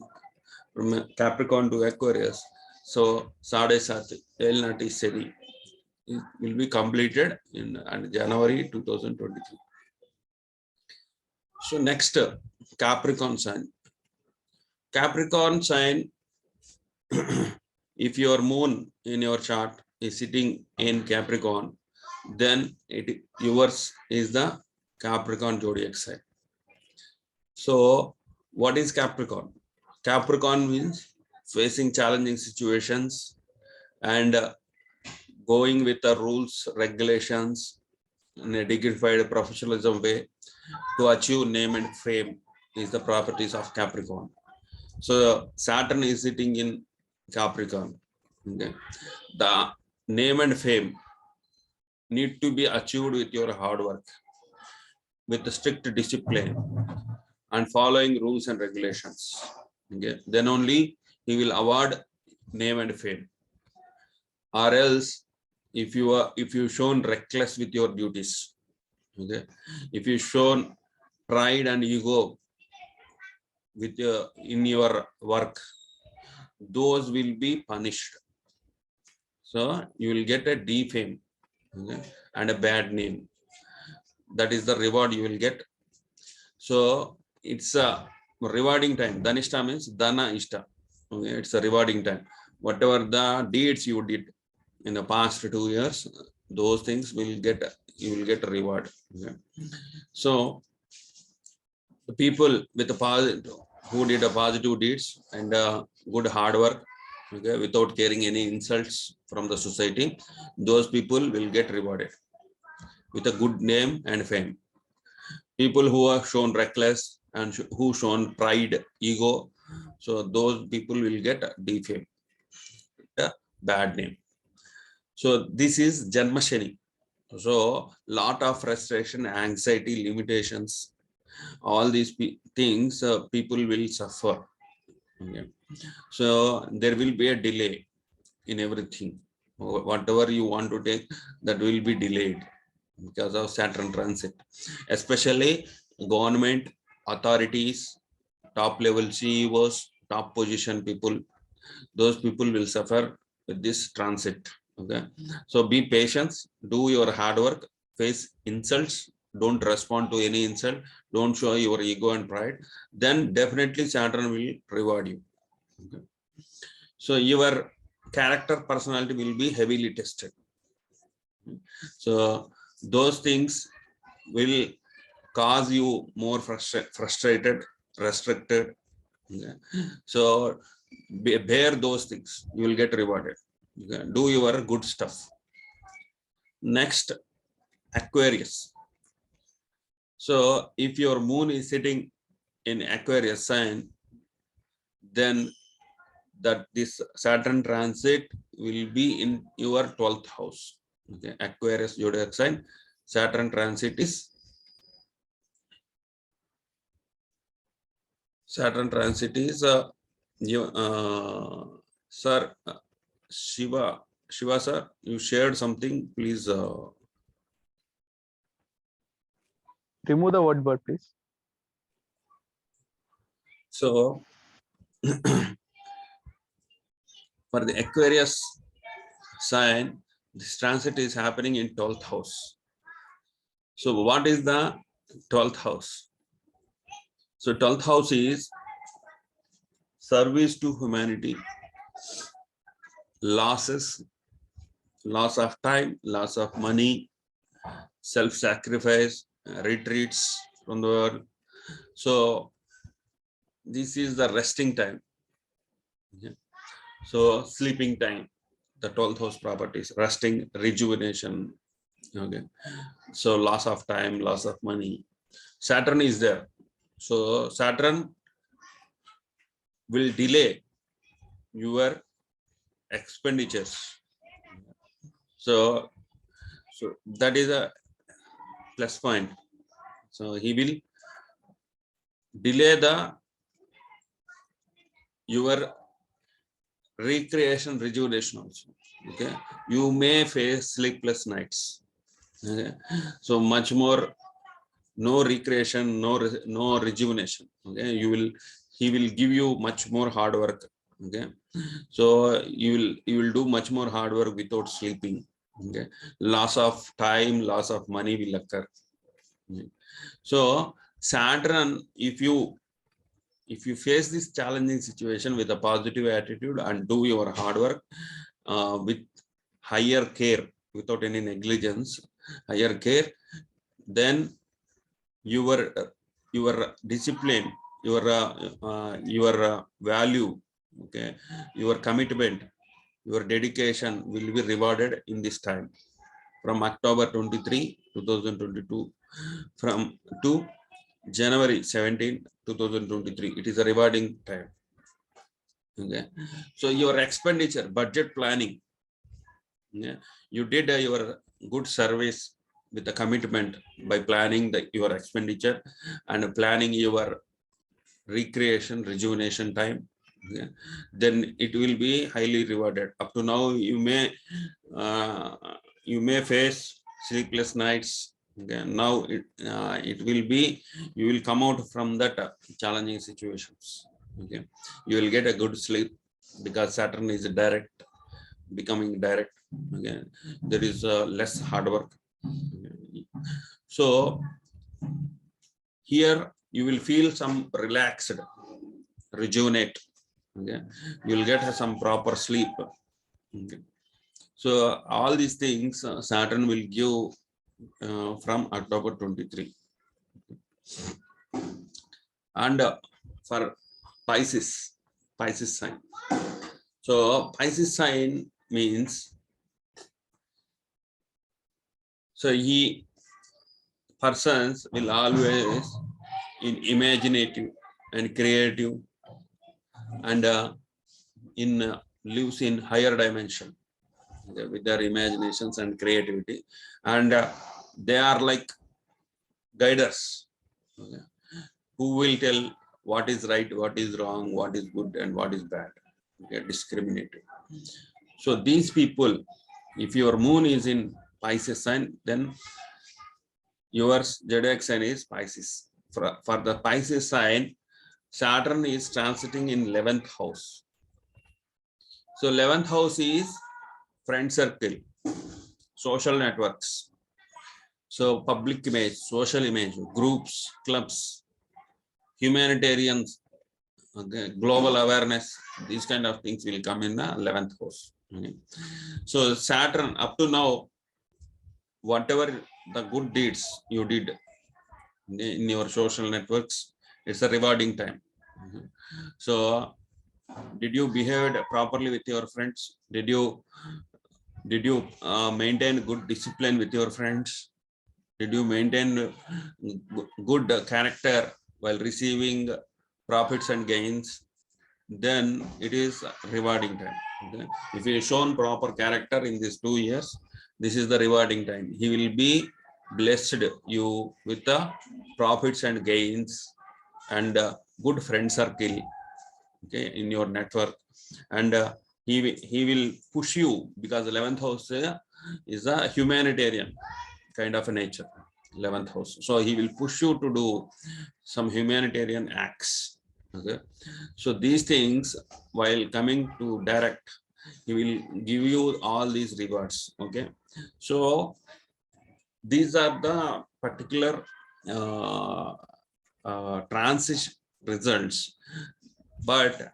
from Capricorn to Aquarius. So Sade Sati, El Nati Seri, it will be completed in January 2023. So next, Capricorn sign. Capricorn sign, if your moon in your chart is sitting in Capricorn, then yours is the Capricorn zodiac sign. So what is Capricorn? Capricorn means facing challenging situations and going with the rules, regulations in a dignified professionalism way to achieve name and fame is the properties of Capricorn. So Saturn is sitting in Capricorn. Okay. The name and fame need to be achieved with your hard work, with the strict discipline and following rules and regulations. Okay. Then only he will award name and fame. Or else, if you shown reckless with your duties, okay, if you shown pride and ego with in your work, those will be punished. So you will get a defame, okay, and a bad name. That is the reward you will get. So it's rewarding time. Dhanista means Dhana Ishta. Okay, it's a rewarding time. Whatever the deeds you did in the past 2 years, those things will get, you will get a reward. Okay. So the people with the positive, who did a positive deeds and good hard work, okay, without caring any insults from the society, those people will get rewarded with a good name and fame. People who have shown reckless and who shown pride, ego, so those people will get defame, a bad name. So this is Janma Shani. So lot of frustration, anxiety, limitations, all these things people will suffer. Okay. So there will be a delay in everything. Whatever you want to take, that will be delayed because of Saturn transit. Especially government, authorities, top level CEOs, top position people, those people will suffer with this transit. Okay. So be patient, do your hard work, face insults, don't respond to any insult, don't show your ego and pride, then definitely Saturn will reward you. Okay. So your character, personality will be heavily tested. So those things will cause you more frustrated, restricted. Okay. So bear those things, you will get rewarded. Okay. Do your good stuff. Next, Aquarius. So if your moon is sitting in Aquarius sign, then that this Saturn transit will be in your 12th house. Okay. Aquarius zodiac sign, Saturn transit is sir, Shiva sir, you shared something, please. Remove the word, please. So for the Aquarius sign, this transit is happening in 12th house. So what is the 12th house? So 12th house is service to humanity, losses, loss of time, loss of money, self-sacrifice, retreats from the world. So this is the resting time. Okay. So sleeping time, the 12th house properties, resting, rejuvenation. Okay. So loss of time, loss of money. Saturn is there. So Saturn will delay your expenditures. So that is a plus point. So he will delay your recreation, rejuvenation also. Okay, you may face sleepless nights. Okay, so much more, no recreation, no rejuvenation. Okay, he will give you much more hard work. Okay, so you will do much more hard work without sleeping. Okay, loss of time, loss of money will occur. Okay. So Saturn, if you face this challenging situation with a positive attitude and do your hard work with higher care, without any negligence, higher care, then your discipline, your value, okay, your commitment, your dedication will be rewarded in this time from October 23, 2022 to January 17, 2023. It is a rewarding time. Okay, so your expenditure, budget planning, yeah, you did your good service with the commitment by planning your expenditure and planning your recreation, rejuvenation time. Yeah, then it will be highly rewarded. Up to now, you may face sleepless nights. Okay, now it will be, you will come out from that challenging situations. Okay, you will get a good sleep because Saturn is direct, becoming direct. Okay, there is less hard work. Okay. So here you will feel some relaxed rejuvenate. Okay, you'll get some proper sleep. Okay. So all these things Saturn will give from October 23. And for Pisces sign. So Pisces sign means, so persons will always in imaginative and creative, and lives in higher dimension with their imaginations and creativity, and they are like guiders, okay, who will tell what is right, what is wrong, what is good, and what is bad. Okay, discriminative. So these people, if your moon is in Pisces sign, then your zodiac sign is Pisces. For the Pisces sign, Saturn is transiting in 11th house. So 11th house is friend circle, social networks. So public image, social image, groups, clubs, humanitarians, okay, global awareness, these kind of things will come in the 11th house. Okay. So Saturn, up to now, whatever the good deeds you did in your social networks, it's a rewarding time. Okay. So did you behave properly with your friends? Did you maintain good discipline with your friends? Did you maintain good character while receiving profits and gains? Then it is rewarding time. Okay? If you shown proper character in these 2 years, this is the rewarding time. He will be blessed you with the profits and gains and good friend circle, okay, in your network, and he will push you, because 11th house is a humanitarian kind of a nature, 11th house. So he will push you to do some humanitarian acts. Okay, so these things, while coming to direct, he will give you all these rewards. Okay, so these are the particular transit results, but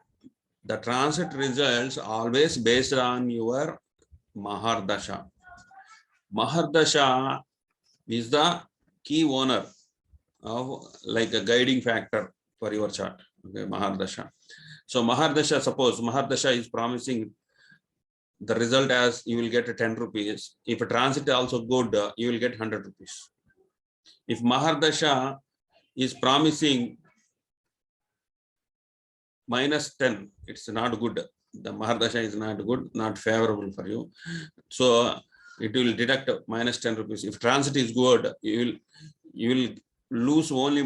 the transit results always based on your Mahardasha. Mahardasha is the key owner of, like, a guiding factor for your chart. Okay, Mahardasha. So Mahardasha, suppose Mahardasha is promising the result as you will get 10 rupees. If a transit also good, you will get 100 rupees. If Mahardasha is promising -10, it's not good. The Mahardasha is not good, not favorable for you. So it will deduct -10 rupees. If transit is good, you will lose only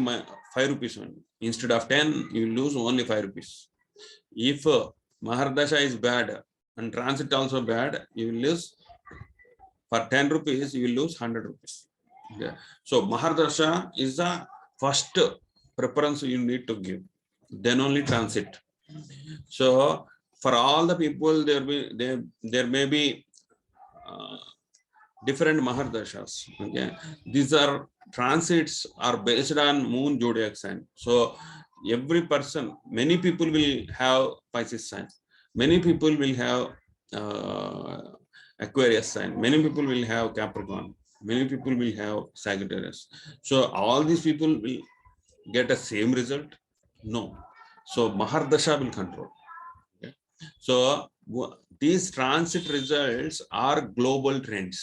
5 rupees only. Instead of 10, you will lose only 5 rupees. If Mahardasha is bad and transit also bad, you will lose, for 10 rupees, you will lose 100 rupees. Okay. So Mahardasha is the first preference you need to give, then only transit. So for all the people, there may be different Mahardashas. Okay, these are transits are based on moon zodiac sign. So every person, many people will have Pisces sign, many people will have Aquarius sign, many people will have Capricorn, many people will have Sagittarius. So all these people will get a same result? No. So Mahardasha will control. Okay. So these transit results are global trends.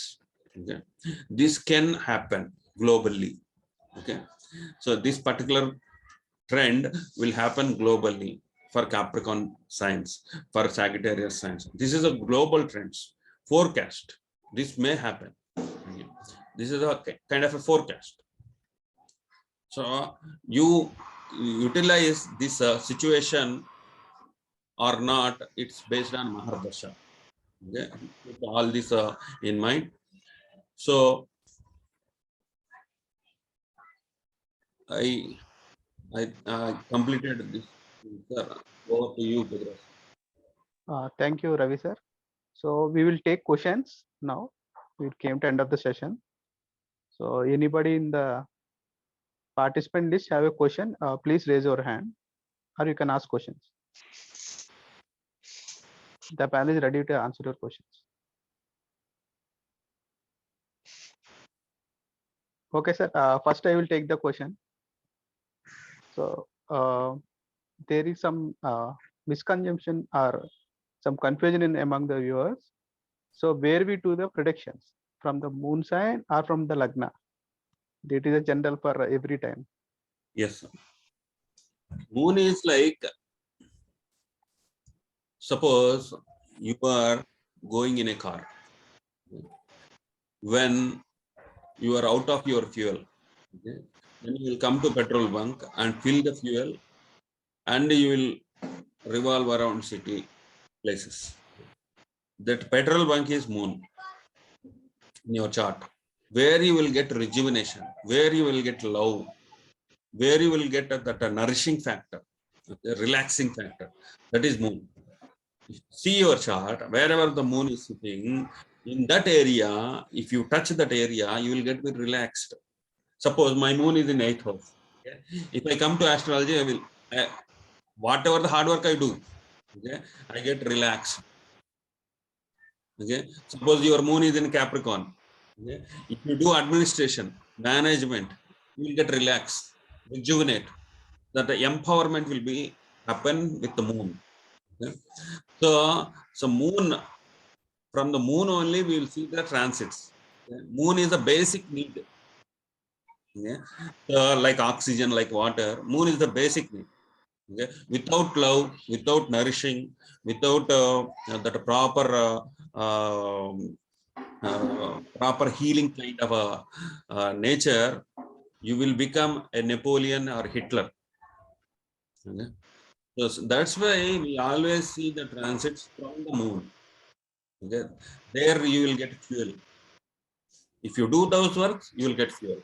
Okay. This can happen globally. Okay. So this particular trend will happen globally for Capricorn signs, for Sagittarius signs. This is a global trends forecast. This may happen. Okay. This is a kind of a forecast. So you utilize this situation or not, it's based on Mahardasha. Okay, keep all this in mind. So I completed this. Sir, over to you, Pedro. Thank you, Ravi sir. So we will take questions now. We came to end of the session. So anybody in the participant list have a question, please raise your hand. or you can ask questions. The panel is ready to answer your questions. Okay, sir. First, I will take the question. So there is some misconception or some confusion among the viewers. So where we do the predictions, from the moon sign or from the Lagna? That is a general for every time. Yes, sir. Moon is like, suppose you are going in a car. When you are out of your fuel, okay, then you will come to petrol bunk and fill the fuel, and you will revolve around city places. That petrol bunk is moon in your chart, where you will get rejuvenation, where you will get love, where you will get that nourishing factor, the relaxing factor. That is moon. See your chart, wherever the moon is sitting, in that area, if you touch that area, you will get relaxed. Suppose my moon is in 8th house. Okay? If I come to astrology, I will, whatever the hard work I do, okay, I get relaxed. Okay? Suppose your moon is in Capricorn. Okay? If you do administration, management, you will get relaxed, rejuvenate. That the empowerment will be happen with the moon. Okay? So moon, from the moon only we will see the transits. Okay? Moon is a basic need. Okay? So like oxygen, like water, moon is the basic need. Okay? Without love, without nourishing, without that proper healing kind of a nature, you will become a Napoleon or Hitler. Okay? So that's why we always see the transits from the moon. Okay? There you will get fuel. If you do those works, you will get fuel.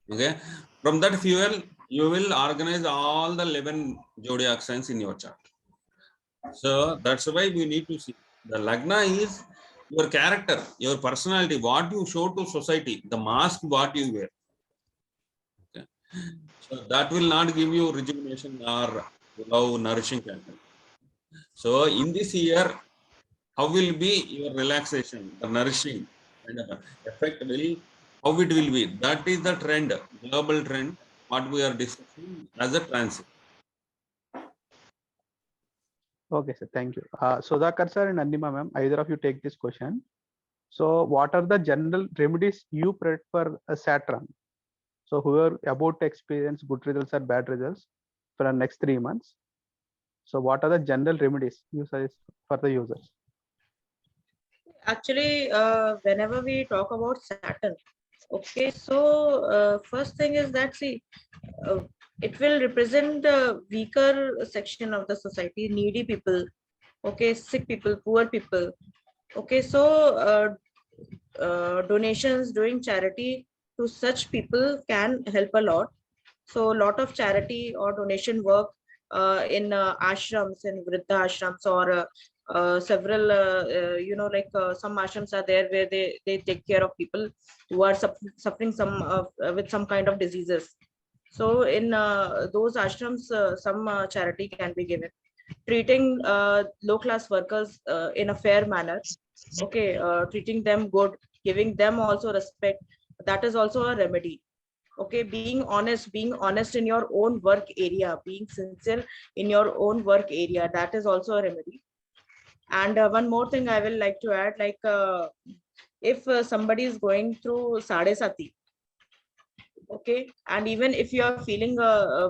Okay? From that fuel, you will organize all the 11 zodiac signs in your chart. So that's why we need to see. The Lagna is your character, your personality, what you show to society, the mask what you wear. Okay? So that will not give you rejuvenation or love, nourishing factor. So in this year, how will be your relaxation, the nourishing kind of effect will, how it will be? That is the trend, global trend, what we are discussing as a transit. Okay, sir. Thank you. Sudhakar sir and Arnima ma'am, either of you take this question. So what are the general remedies you prefer a Saturn? So who are about to experience good results or bad results for the next 3 months? So what are the general remedies you suggest for the users? Actually, whenever we talk about Saturn, okay, so first thing is that, see, it will represent the weaker section of the society, needy people, okay, sick people, poor people. Okay, so donations, doing charity to such people can help a lot. So a lot of charity or donation work in ashrams, in Vriddha ashrams, or several, like some ashrams are there where they take care of people who are suffering some with some kind of diseases. So in those ashrams, some charity can be given. Treating low class workers in a fair manner, okay, treating them good, giving them also respect, that is also a remedy. Okay, being honest in your own work area, being sincere in your own work area, that is also a remedy. And one more thing I will like to add, like if somebody is going through Sade Sati, okay, and even if you are feeling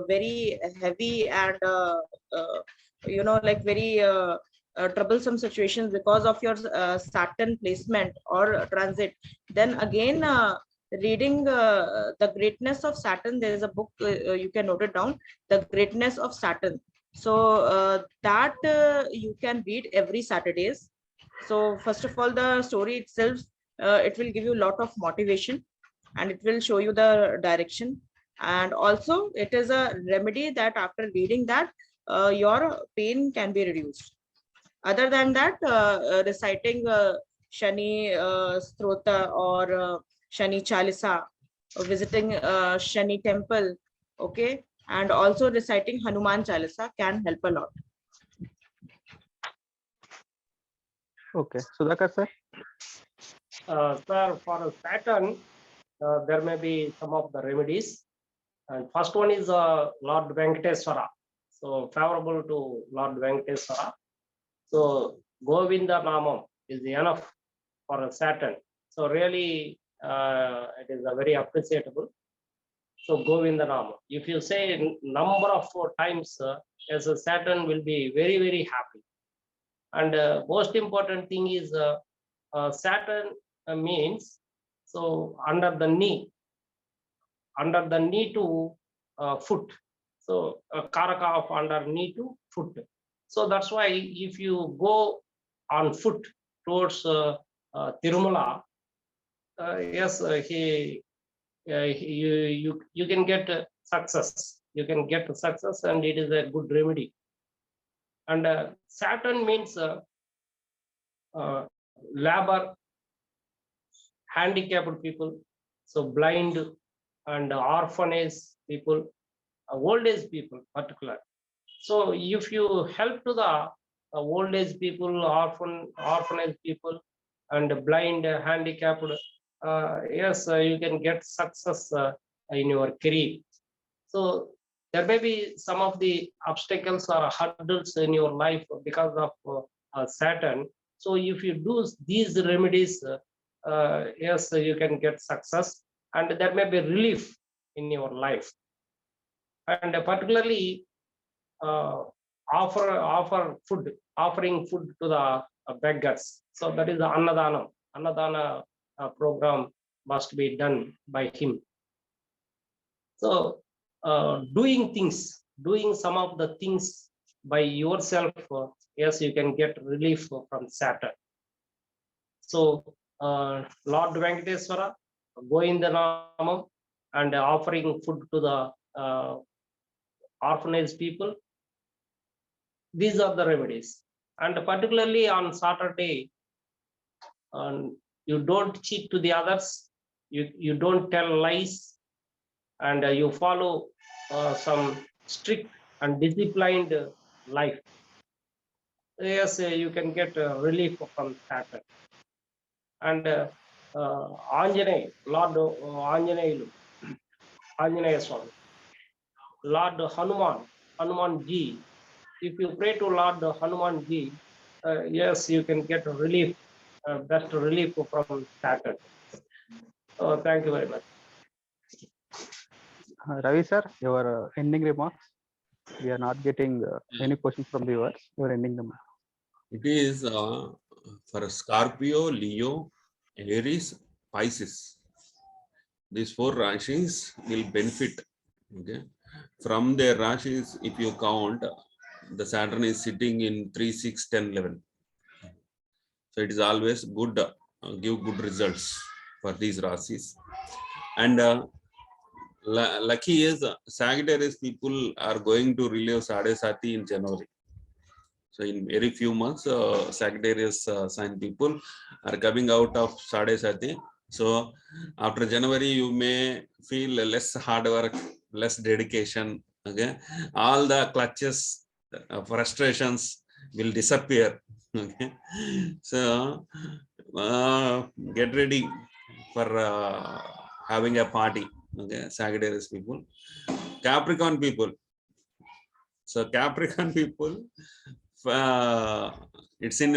very heavy and like very troublesome situations because of your Saturn placement or transit, then again reading the greatness of Saturn, there is a book, you can note it down, the greatness of Saturn. So that you can read every Saturdays. So first of all, the story itself, it will give you a lot of motivation, and it will show you the direction. And also it is a remedy that after reading that, your pain can be reduced. Other than that, reciting Shani Strota or Shani Chalisa, or visiting Shani temple, okay, and also reciting Hanuman Chalisa can help a lot. Okay, Sudhakar sir. Sir, for Saturn, there may be some of the remedies. And first one is Lord Venkateswara. So favorable to Lord Venkateswara. So Govinda Namam is enough for a Saturn. So really, it is a very appreciable. So Govinda Namam. If you say number of times, as a Saturn will be very, very happy. And most important thing is Saturn means, so under the knee to foot. So karaka of under knee to foot. So that's why if you go on foot towards Tirumala, yes, you can get success. You can get success, and it is a good remedy. And Saturn means labor, handicapped people, so blind and orphanage people, old age people particular. So if you help to the old age people, orphanage people, and blind, handicapped, yes, you can get success in your career. So there may be some of the obstacles or hurdles in your life because of Saturn. So if you do these remedies, yes, you can get success, and there may be relief in your life. And particularly offering food to the beggars. So that is the Annadana program must be done by him. So doing some of the things by yourself, yes, you can get relief from Saturn. So Lord Venkateswara, Govinda Namam, and offering food to the orphanage people. These are the remedies. And particularly on Saturday, you don't cheat to the others, you don't tell lies, and you follow some strict and disciplined life. Yes, you can get relief from Saturn. And Anjaney, Lord Anjaneya Swami, Lord Hanuman Ji. If you pray to Lord Hanuman Ji, yes, you can get relief, best relief from Saturn. Thank you very much. Ravi sir, your ending remarks. We are not getting any questions from the viewers. Your ending remarks. It is for Scorpio, Leo, Aries, Pisces. These 4 rashis will benefit. Okay, from their rashis, if you count, the Saturn is sitting in 3, 6, 10, 11. So it is always good, give good results for these rashis. And lucky is Sagittarius people are going to relive Sadesati in January. So in very few months, Sagittarius sign people are coming out of Sadesati. So after January, you may feel less hard work, less dedication. Okay, all the clutches, frustrations will disappear. Okay, so get ready for having a party. Okay, Sagittarius people, Capricorn people. So Capricorn people, it's in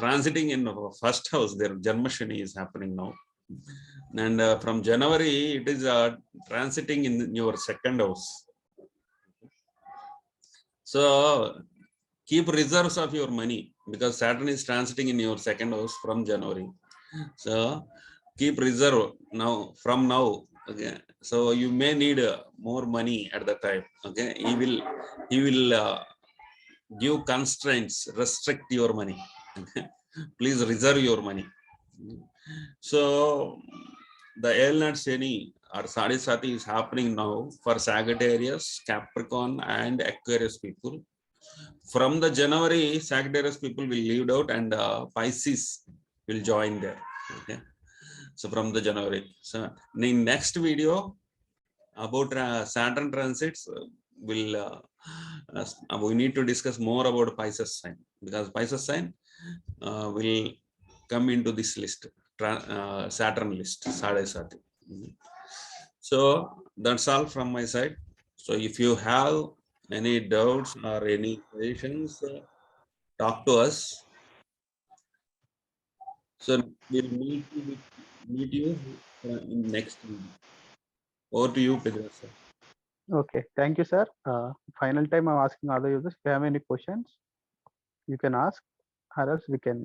transiting in first house. Their Janmashani is happening now, and from January it is transiting in your second house. So keep reserves of your money because Saturn is transiting in your second house from January. So keep reserve now from now. Okay, so you may need more money at the time. Okay, he will give constraints, restrict your money. Okay? Please reserve your money. So the Elnat Sheni or Sadisati is happening now for Sagittarius, Capricorn, and Aquarius people. From the January, Sagittarius people will leave out and Pisces will join there. Okay. So from the January. So in next video about Saturn transits, will we need to discuss more about Pisces sign, because Pisces sign will come into this list, Saturn list, Sade Sati. So that's all from my side. So if you have any doubts or any questions, talk to us. So we'll meet you in next week. Over to you, Pedro, sir. Okay, thank you, sir. Final time I'm asking other users, if you have any questions, you can ask, or else we can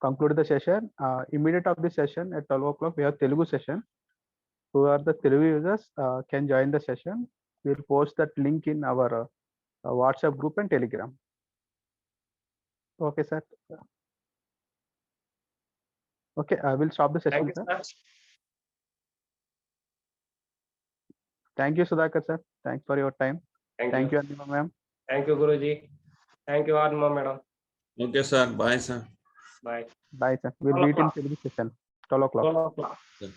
conclude the session. Immediate of the session at 12 o'clock, we have Telugu session. Who are the Telugu users can join the session. We'll post that link in our WhatsApp group and Telegram. Okay, sir. Okay, I will stop the session, Thank you, sir. sir. Thank you, Sudhakar, sir. Thanks for your time. Thank you. Arnima ma'am. Thank you, Guruji. Thank you, Arnima madam. Okay, sir. Bye, sir. Bye. Bye, sir. We'll 12 meet in o'clock. Telugu session. 12 o'clock. 12 o'clock. Yeah.